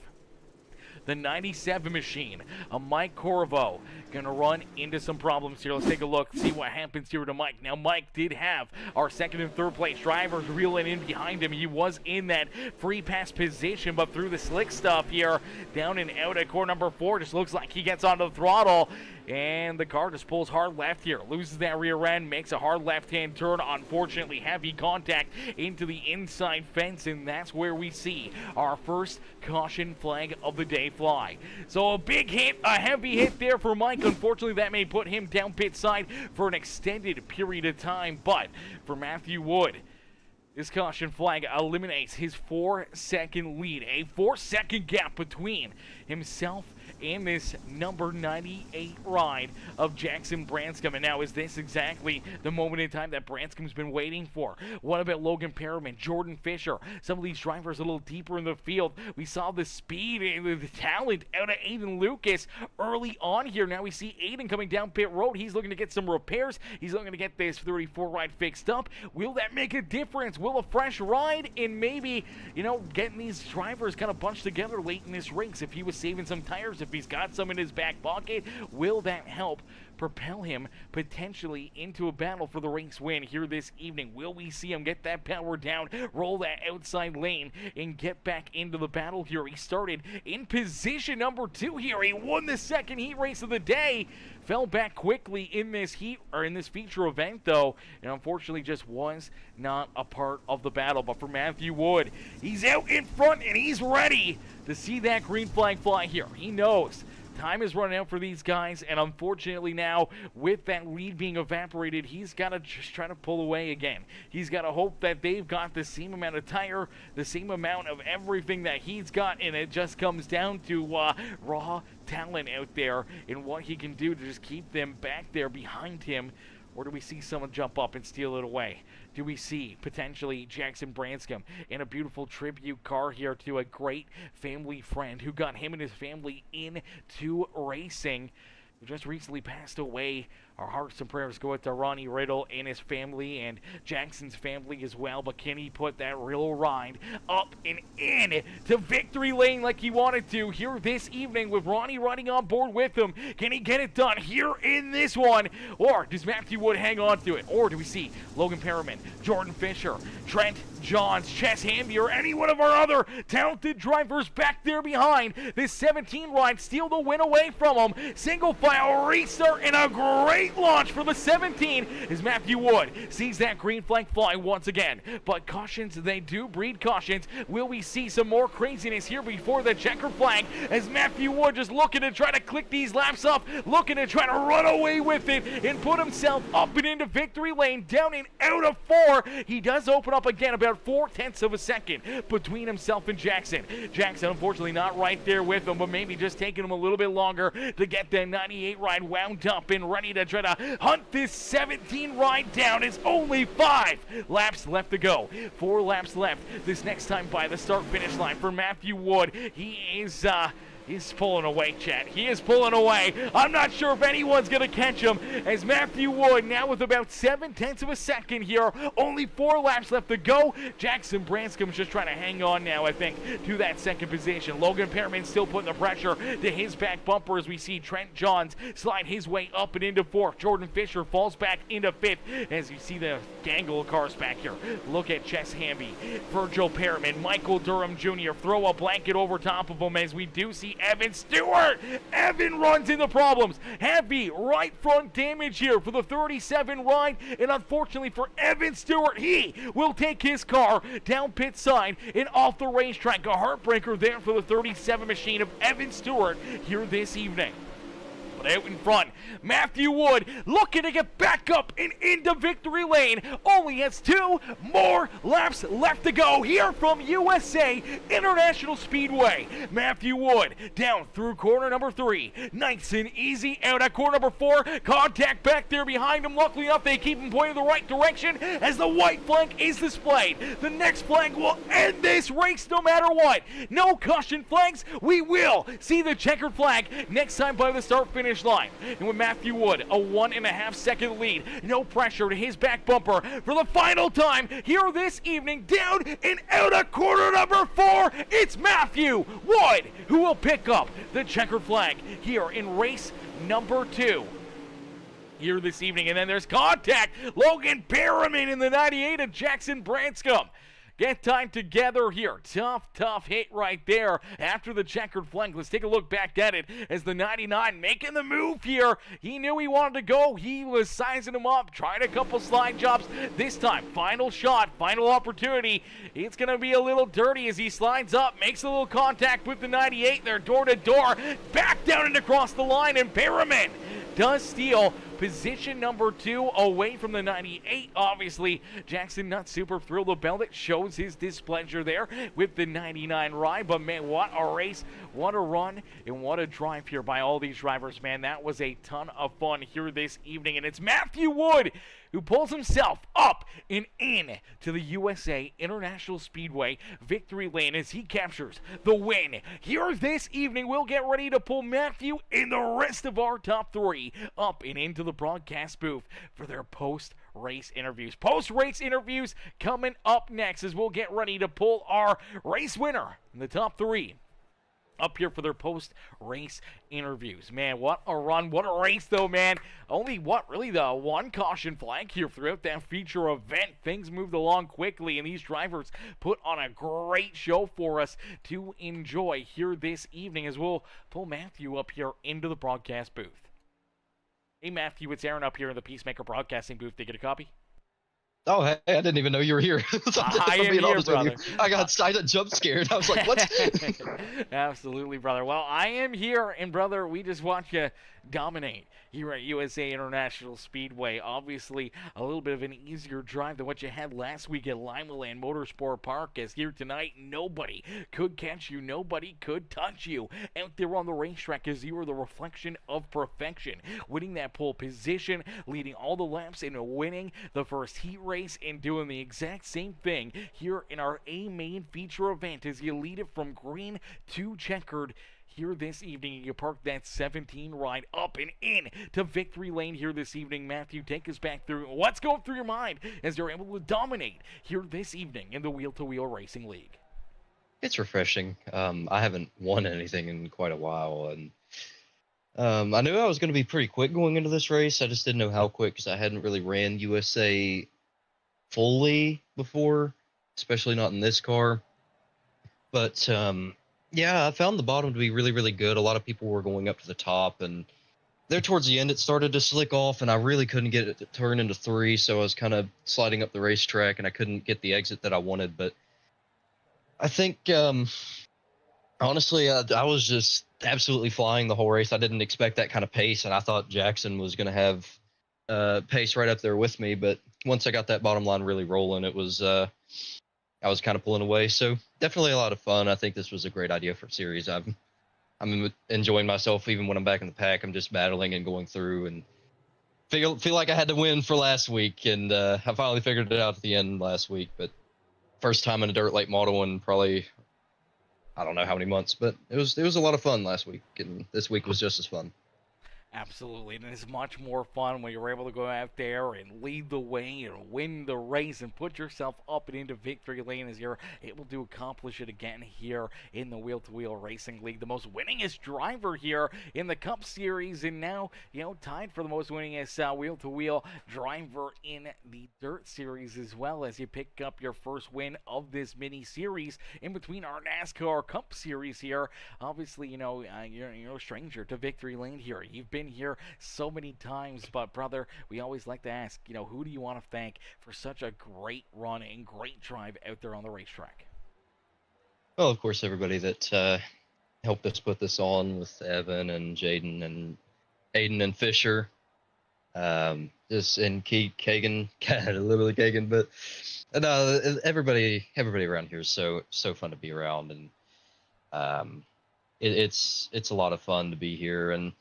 the 97 machine, a Mike Corvo, gonna run into some problems here. Let's take a look, see what happens here to Mike. Now, Mike did have our second and third place drivers reeling in behind him. He was in that free pass position, but through the slick stuff here, down and out at core number 4, just looks like he gets onto the throttle, and the car just pulls hard left here, loses that rear end, makes a hard left-hand turn. Unfortunately, heavy contact into the inside fence, and that's where we see our first caution flag of the day fly. So a big hit, a heavy hit there for Mike. Unfortunately, that may put him down pit side for an extended period of time, but for Matthew Wood, this caution flag eliminates his 4-second lead, a 4-second gap between himself and this number 98 ride of Jackson Branscombe. And now, is this exactly the moment in time that Branscombe's been waiting for? What about Logan Perriman, Jordan Fisher, some of these drivers a little deeper in the field? We saw the speed and the talent out of Aiden Lucas early on here. Now we see Aiden coming down pit road. He's looking to get some repairs. He's looking to get this 34 ride fixed up. Will that make a difference? Will a fresh ride and maybe, getting these drivers kind of bunched together late in this race, if he was saving some tires, if he's got some in his back pocket, will that help propel him potentially into a battle for the race win here this evening? Will we see him get that power down, roll that outside lane, and get back into the battle here? He started in position number 2 here. He won the second heat race of the day, fell back quickly in this heat, or in this feature event though, and unfortunately just was not a part of the battle. But for Matthew Wood, he's out in front and he's ready to see that green flag fly here. He knows time is running out for these guys, and unfortunately now, with that lead being evaporated, he's got to just try to pull away again. He's got to hope that they've got the same amount of tire, the same amount of everything that he's got, and it just comes down to raw talent out there and what he can do to just keep them back there behind him. Or do we see someone jump up and steal it away? Do we see potentially Jackson Branscombe in a beautiful tribute car here to a great family friend who got him and his family into racing? who just recently passed away. Our hearts and prayers go out to Ronnie Riddle and his family and Jackson's family as well. But can he put that real ride up and in to victory lane like he wanted to here this evening with Ronnie riding on board with him? Can he get it done here in this one? Or does Matthew Wood hang on to it? Or do we see Logan Perriman, Jordan Fisher, Trent Johns, Chess Hamby, or any one of our other talented drivers back there behind this 17 ride steal the win away from him? Single file restart and a great launch for the 17 as Matthew Wood sees that green flag fly once again. But cautions, they do breed cautions. Will we see some more craziness here before the checker flag as Matthew Wood just looking to try to click these laps up, looking to try to run away with it and put himself up and into victory lane, down and out of 4. He does open up again about 0.4 of a second between himself and Jackson. Jackson unfortunately not right there with him, but maybe just taking him a little bit longer to get the 98 ride wound up and ready to try to hunt this 17 ride down. It's only 5 laps left to go. 4 laps left this next time by the start finish line for Matthew Wood. He's pulling away, chat. He is pulling away. I'm not sure if anyone's going to catch him as Matthew Wood now with about 0.7 of a second here. Only 4 laps left to go. Jackson Branscom's just trying to hang on now, I think, to that second position. Logan Perriman still putting the pressure to his back bumper as we see Trent Johns slide his way up and into 4th. Jordan Fisher falls back into 5th as you see the gangle of cars back here. Look at Chess Hamby, Virgil Perriman, Michael Durham Jr. throw a blanket over top of him as we do see Evan Stewart. Evan runs into problems. Heavy right front damage here for the 37 ride, and unfortunately for Evan Stewart, he will take his car down pit side and off the racetrack. A heartbreaker there for the 37 machine of Evan Stewart here this evening. Out in front, Matthew Wood looking to get back up and into victory lane. Only has 2 more laps left to go here from USA International Speedway. Matthew Wood down through corner number 3. Nice and easy out at corner number 4. Contact back there behind him. Luckily enough, they keep him pointing the right direction as the white flag is displayed. The next flag will end this race no matter what. No caution flags. We will see the checkered flag next time by the start finish line. And with Matthew Wood, a 1.5 second lead, no pressure to his back bumper for the final time here this evening, down and out of corner number 4. It's Matthew Wood who will pick up the checkered flag here in race number 2 here this evening. And then there's contact. Logan Perriman in the 98 of Jackson Branscombe get tied together here. Tough hit right there after the checkered flag. Let's take a look back at it as the 99 making the move here. He knew he wanted to go. He was sizing him up, tried a couple slide jobs. This time, final shot, final opportunity. It's going to be a little dirty as he slides up, makes a little contact with the 98. They're door to door, back down and across the line, and Perriman does steal position number 2 away from the 98. Obviously, Jackson not super thrilled about it. Shows his displeasure there with the 99 ride. But man, what a race, what a run, and what a drive here by all these drivers, man. That was a ton of fun here this evening. And it's Matthew Wood who pulls himself up and in to the USA International Speedway victory lane as he captures the win here this evening. We'll get ready to pull Matthew and the rest of our top 3 up and into the broadcast booth for their post-race interviews. Post-race interviews coming up next as we'll get ready to pull our race winner in the top 3 up here for their post-race interviews. Man, what a run, what a race though, man. Only really the 1 caution flag here throughout that feature event. Things moved along quickly and these drivers put on a great show for us to enjoy here this evening as we'll pull Matthew up here into the broadcast booth. Hey Matthew, it's Aaron up here in the Peacemaker Broadcasting booth. Did you get a copy? Oh, hey, I didn't even know you were here. I am here, brother. I got jump scared. I was like, what? Absolutely, brother. Well, I am here, and brother, we just watch you dominate here at USA International Speedway. Obviously, a little bit of an easier drive than what you had last week at Limaland Motorsport Park, as here tonight, nobody could catch you. Nobody could touch you out there on the racetrack as you were the reflection of perfection. Winning that pole position, leading all the laps, and winning the first heat race, and doing the exact same thing here in our A main feature event as you lead it from green to checkered here this evening. You park that 17 ride up and in to victory lane here this evening. Matthew, take us back through what's going through your mind as you're able to dominate here this evening in the Wheel-to-Wheel Racing League. It's refreshing. I haven't won anything in quite a while, and I knew I was going to be pretty quick going into this race. I just didn't know how quick because I hadn't really ran USA fully before, especially not in this car. But yeah, I found the bottom to be really, really good. A lot of people were going up to the top, and there towards the end it started to slick off, and I really couldn't get it to turn into 3, so I was kind of sliding up the racetrack, and I couldn't get the exit that I wanted. But I think, honestly, I was just absolutely flying the whole race. I didn't expect that kind of pace, and I thought Jackson was going to have pace right up there with me. But once I got that bottom line really rolling, it was I was kind of pulling away. So definitely a lot of fun. I think this was a great idea for series. I'm enjoying myself even when I'm back in the pack. I'm just battling and going through, and feel like I had to win for last week, and I finally figured it out at the end last week. But first time in a dirt late model in probably, I don't know how many months, but it was a lot of fun last week, and this week was just as fun. Absolutely, and it's much more fun when you're able to go out there and lead the way and win the race and put yourself up and into victory lane as you're able to accomplish it again here in the Wheel-to-Wheel Racing League. The most winningest driver here in the Cup Series, and now, tied for the most winningest Wheel-to-Wheel driver in the Dirt Series as well, as you pick up your first win of this mini-series in between our NASCAR Cup Series here. Obviously, you're no stranger to victory lane here. You've been here so many times, but brother, we always like to ask, who do you want to thank for such a great run and great drive out there on the racetrack? Well, of course, everybody that helped us put this on, with Evan and Jaden and Aiden and Fisher, just and Kagan, literally Kagan, but everybody around here is so fun to be around, and it's a lot of fun to be here, and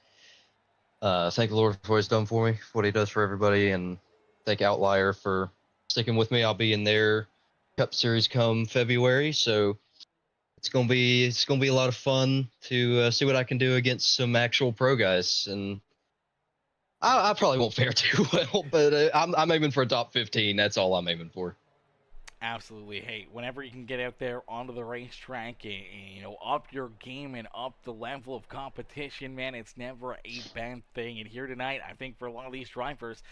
thank the Lord for what He's done for me, what He does for everybody, and thank Outlier for sticking with me. I'll be in their Cup Series come February, so it's gonna be a lot of fun to see what I can do against some actual pro guys. And I probably won't fare too well, but I'm aiming for a top 15. That's all I'm aiming for. Absolutely. Hey, whenever you can get out there onto the racetrack and up your game and up the level of competition, man, it's never a bad thing. And here tonight, I think for a lot of these drivers,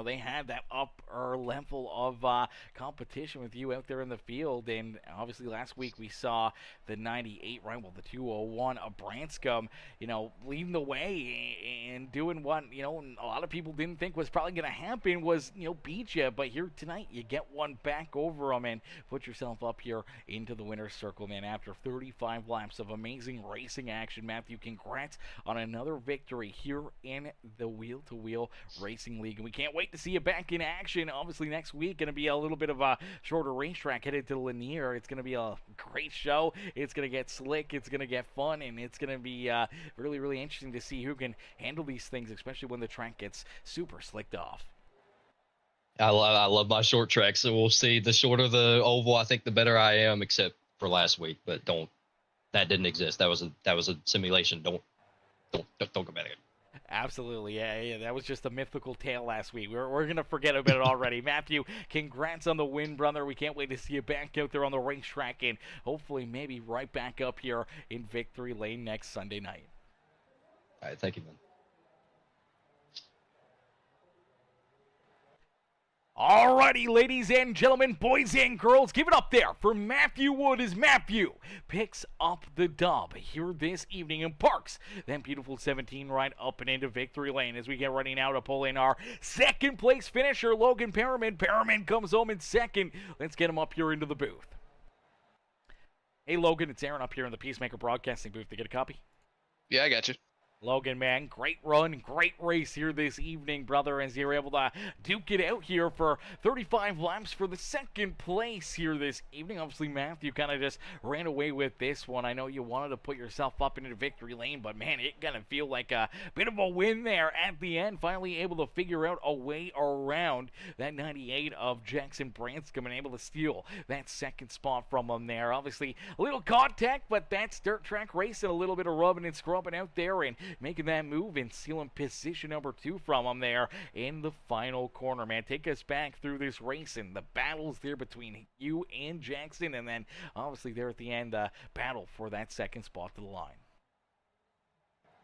they had that upper level of competition with you out there in the field. And obviously last week we saw the 98 rival, the 201 of Branscombe, leading the way and doing what, a lot of people didn't think was probably going to happen, was, beat you. But here tonight, you get one back over them and put yourself up here into the winner's circle, man. After 35 laps of amazing racing action, Matthew, congrats on another victory here in the Wheel-to-Wheel Racing League. And we can't wait to see you back in action. Obviously, next week, going to be a little bit of a shorter racetrack headed to Lanier. It's going to be a great show. It's going to get slick. It's going to get fun. And it's going to be really, really interesting to see who can handle these things, especially when the track gets super slicked off. I love my short track, so we'll see. The shorter the oval, I think the better I am, except for last week. But that didn't exist. That was a simulation. Don't go back again. Absolutely, yeah, that was just a mythical tale last week. We're gonna forget about it already. Matthew, congrats on the win, brother. We can't wait to see you back out there on the racetrack, and hopefully maybe right back up here in victory lane next Sunday night. All right, thank you, man. Alrighty, ladies and gentlemen, boys and girls, give it up there for Matthew Wood as Matthew picks up the dub here this evening and parks that beautiful 17 right up and into victory lane as we get ready now to pull in our second place finisher, Logan Perriman. Perriman comes home in second. Let's get him up here into the booth. Hey, Logan, it's Aaron up here in the Peacemaker Broadcasting booth. To get a copy? Yeah, I got you. Logan, man, great run, great race here this evening, brother, as you were able to duke it out here for 35 laps for the second place here this evening. Obviously, Matthew kind of just ran away with this one. I know you wanted to put yourself up into victory lane, but man, it gonna feel like a bit of a win there at the end. Finally able to figure out a way around that 98 of Jackson Branscombe and able to steal that second spot from him there. Obviously, a little contact, but that's dirt track racing, a little bit of rubbing and scrubbing out there, and making that move and stealing position number 2 from him there in the final corner, man. Take us back through this race and the battles there between you and Jackson, and then obviously there at the end, battle for that second spot to the line.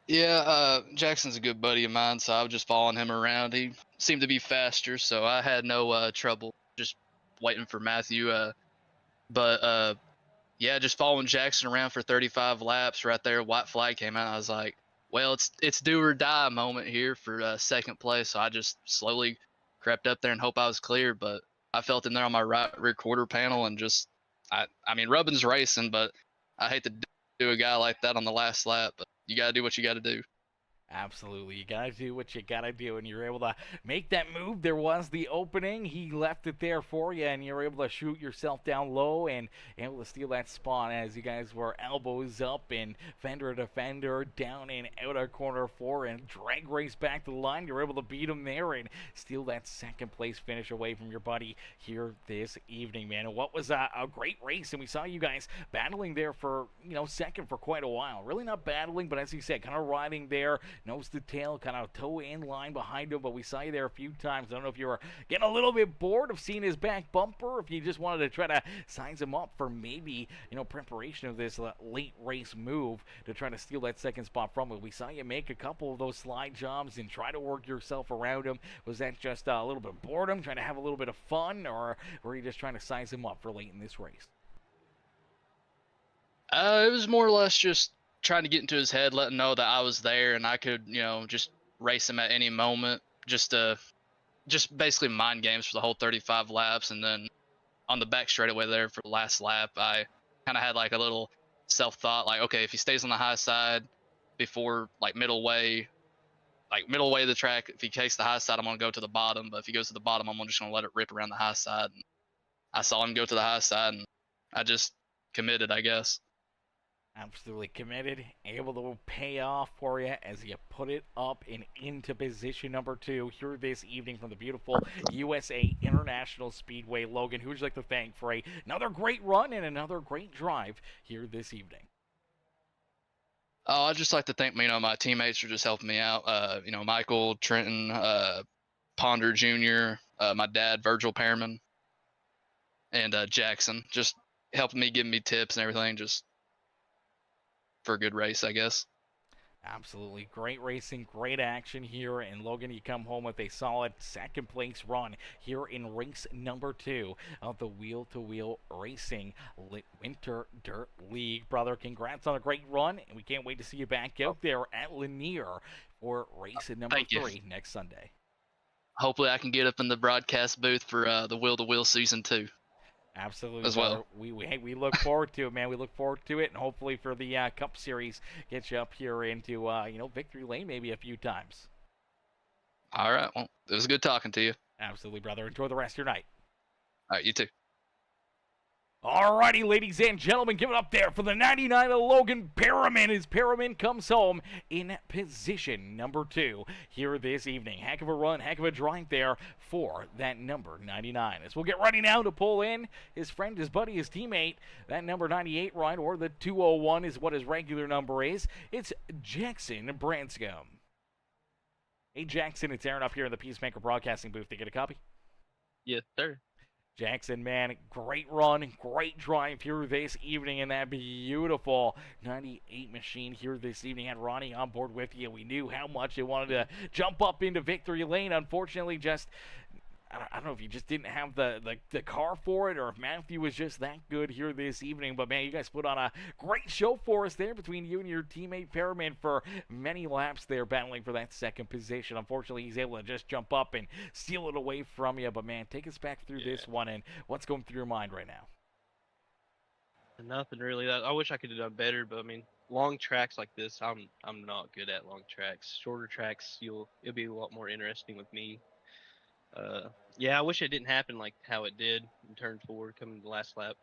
Yeah, Jackson's a good buddy of mine, so I was just following him around. He seemed to be faster, so I had no trouble just waiting for Matthew. But yeah, just following Jackson around for 35 laps. Right there, white flag came out. I was like, well, it's do or die moment here for second place. So I just slowly crept up there and hope I was clear. But I felt him there on my right rear quarter panel, and just I mean, rubbing's racing, but I hate to do a guy like that on the last lap. But you gotta do what you gotta do. Absolutely. You got to do what you got to do, and you're able to make that move. There was the opening. He left it there for you, and you're able to shoot yourself down low and able to steal that spot as you guys were elbows up and fender to fender, down and out of corner 4, and drag race back to the line. You're able to beat him there and steal that second place finish away from your buddy here this evening, man. And what was a great race, and we saw you guys battling there for, second for quite a while. Really not battling, but as you said, kind of riding there, nose to tail, kind of toe in line behind him, but we saw you there a few times. I don't know if you were getting a little bit bored of seeing his back bumper, if you just wanted to try to size him up for maybe, preparation of this late race move to try to steal that second spot from him. We saw you make a couple of those slide jobs and try to work yourself around him. Was that just a little bit of boredom, trying to have a little bit of fun, or were you just trying to size him up for late in this race? It was more or less just trying to get into his head, let him know that I was there and I could, just race him at any moment. Just basically mind games for the whole 35 laps, and then on the back straightaway there for the last lap, I kind of had like a little self-thought, like, okay, if he stays on the high side before like middle way of the track, if he takes the high side, I'm gonna go to the bottom. But if he goes to the bottom, I'm just gonna let it rip around the high side. And I saw him go to the high side, and I just committed, I guess. Absolutely committed, able to pay off for you as you put it up and into position number 2 here this evening from the beautiful USA International Speedway. Logan, who would you like to thank for another great run and another great drive here this evening? Oh, I'd just like to thank my teammates for just helping me out. Michael, Trenton, Ponder Jr., my dad, Virgil Pearman, and Jackson, just helping me, giving me tips and everything, just for a good race, I guess. Absolutely. Great racing, great action here. And Logan, you come home with a solid second place run here in race number 2 of the Wheel to Wheel Racing Winter Dirt League. Brother, congrats on a great run, and we can't wait to see you back out there at Lanier for race number 3 next Sunday. Hopefully I can get up in the broadcast booth for the Wheel to Wheel season 2. Absolutely, as well. We look forward to it, man. We look forward to it, and hopefully for the Cup Series, get you up here into victory lane maybe a few times. All right, well, it was good talking to you. Absolutely, brother. Enjoy the rest of your night. All right, you too. Alrighty, ladies and gentlemen, give it up there for the 99 of Logan Perriman as Perriman comes home in position number 2 here this evening. Heck of a run, heck of a drive there for that number 99. As we'll get ready now to pull in his friend, his buddy, his teammate, that number 98 ride, or the 201 is what his regular number is. It's Jackson Branscombe. Hey, Jackson, it's Aaron up here in the Peacemaker Broadcasting booth. To get a copy? Yes, sir. Jackson, man, great run, great drive here this evening in that beautiful 98 machine here this evening. Had Ronnie on board with you. We knew how much they wanted to jump up into victory lane. Unfortunately, just I don't know if you just didn't have the car for it, or if Matthew was just that good here this evening. But, man, you guys put on a great show for us there between you and your teammate Perriman for many laps there battling for that second position. Unfortunately, he's able to just jump up and steal it away from you. But, man, take us back through this one, and what's going through your mind right now? Nothing really. I wish I could have done better, but, I mean, long tracks like this, I'm not good at long tracks. Shorter tracks, it'll be a lot more interesting with me. Yeah, I wish it didn't happen like how it did in turn 4 coming to the last lap.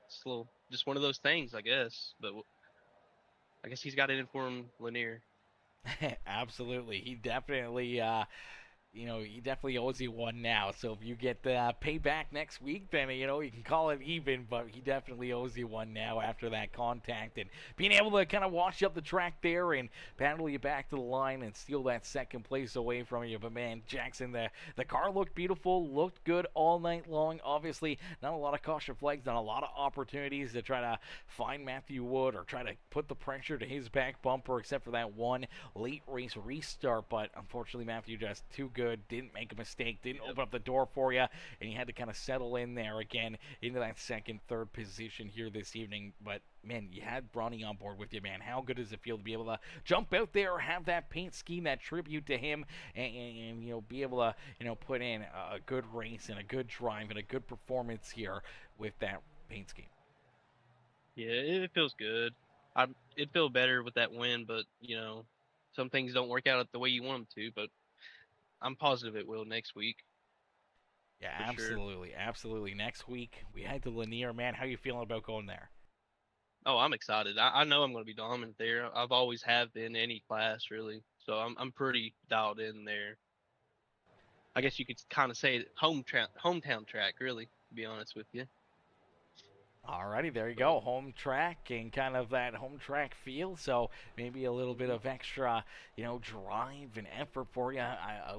It's a little, just one of those things, I guess. But I guess he's got it in for him, Lanier. Absolutely. He definitely he definitely owes you one now. So if you get the payback next week, then, you can call it even, but he definitely owes you one now after that contact. And being able to kind of wash up the track there and battle you back to the line and steal that second place away from you. But, man, Jackson, the car looked beautiful, looked good all night long. Obviously, not a lot of caution flags, not a lot of opportunities to try to find Matthew Wood or try to put the pressure to his back bumper, except for that one late race restart. But, unfortunately, Matthew just too good. Didn't make a mistake, didn't open up the door for you, and you had to kind of settle in there again into that second, third position here this evening. But, man, you had Bronny on board with you, man. How good does it feel to be able to jump out there, have that paint scheme, that tribute to him, and be able to, put in a good race and a good drive and a good performance here with that paint scheme? Yeah, it feels good. It'd feel better with that win, but, some things don't work out the way you want them to, but I'm positive it will next week. Yeah, for absolutely, sure. absolutely. Next week, we head to Lanier. Man, how you feeling about going there? Oh, I'm excited. I know I'm going to be dominant there. I've always have been in any class, really. So I'm pretty dialed in there. I guess you could kind of say hometown track, really, to be honest with you. Alrighty, there you go. Home track and kind of that home track feel. So maybe a little bit of extra, drive and effort for you.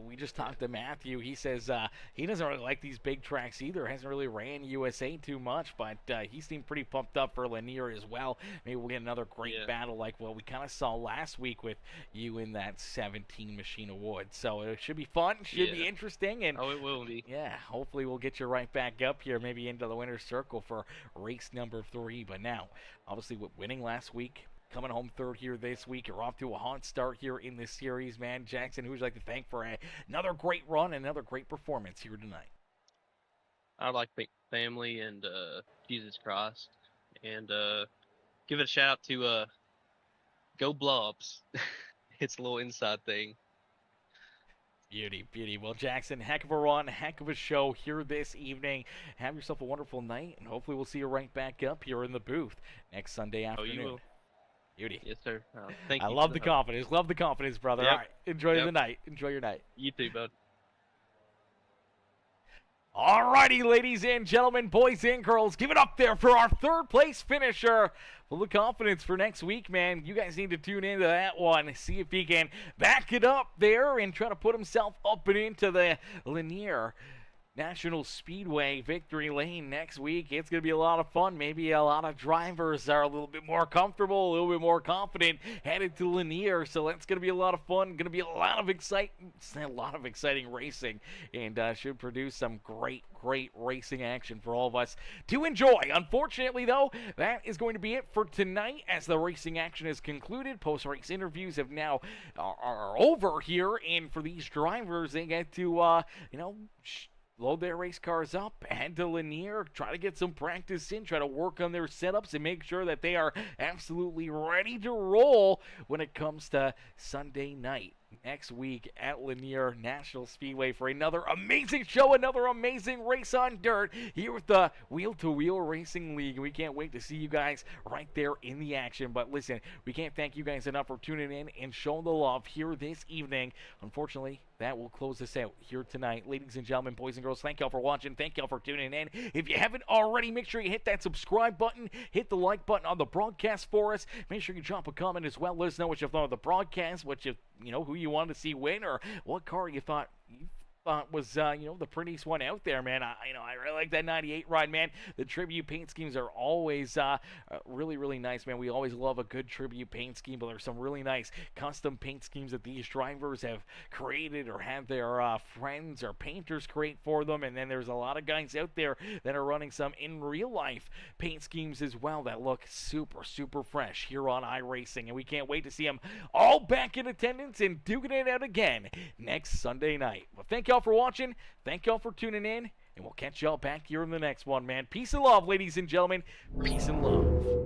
We just talked to Matthew. He says he doesn't really like these big tracks either. Hasn't really ran USA too much, but he seemed pretty pumped up for Lanier as well. Maybe we'll get another great battle like what we kind of saw last week with you in that 17 Machine of Wood. So it should be fun. Should be interesting. And it will be. Yeah, hopefully we'll get you right back up here, maybe into the winner's circle for race number 3. But now, obviously, with winning last week, coming home third here this week, you're off to a hot start here in this series, man. Jackson, who would you like to thank for another great run and another great performance here tonight? I'd like to thank family and Jesus Christ, and give it a shout out to Go Blobs. It's a little inside thing. Beauty. Well, Jackson, heck of a run, heck of a show here this evening. Have yourself a wonderful night, and hopefully we'll see you right back up here in the booth next Sunday afternoon. You will. Beauty. Yes, sir. Thank you. I love the confidence. Love the confidence, brother. Yep. All right, enjoy the night. Enjoy your night. You too, bud. Alrighty, ladies and gentlemen, boys and girls, give it up there for our third place finisher. Full of confidence for next week, man. You guys need to tune into that one. See if he can back it up there and try to put himself up and into the Lanier National Speedway victory lane next week. It's going to be a lot of fun. Maybe a lot of drivers are a little bit more comfortable, a little bit more confident headed to Lanier. So that's going to be a lot of fun. Going to be a lot of exciting racing, and should produce some great racing action for all of us to enjoy. Unfortunately, though, that is going to be it for tonight as the racing action is concluded. Post-race interviews have now are over here, and for these drivers, they get to load their race cars up, head to Lanier, try to get some practice in, try to work on their setups and make sure that they are absolutely ready to roll when it comes to Sunday night next week at Lanier National Speedway for another amazing show, another amazing race on dirt here with the Wheel to Wheel Racing League. We can't wait to see you guys right there in the action. But listen, we can't thank you guys enough for tuning in and showing the love here this evening. Unfortunately, that will close us out here tonight. Ladies and gentlemen, boys and girls, thank y'all for watching. Thank y'all for tuning in. If you haven't already, make sure you hit that subscribe button, hit the like button on the broadcast for us. Make sure you drop a comment as well. Let us know what you thought of the broadcast, what who you wanted to see win, or what car you thought was the prettiest one out there, man. I really like that 98 ride, man. The tribute paint schemes are always really nice, man. We always love a good tribute paint scheme, but there's some really nice custom paint schemes that these drivers have created or have their friends or painters create for them. And then there's a lot of guys out there that are running some in real life paint schemes as well that look super fresh here on iRacing, and we can't wait to see them all back in attendance and duking it out again next Sunday night. Well, thank y'all for watching. Thank y'all for tuning in, and we'll catch y'all back here in the next one, man. Peace and love, ladies and gentlemen. Peace and love.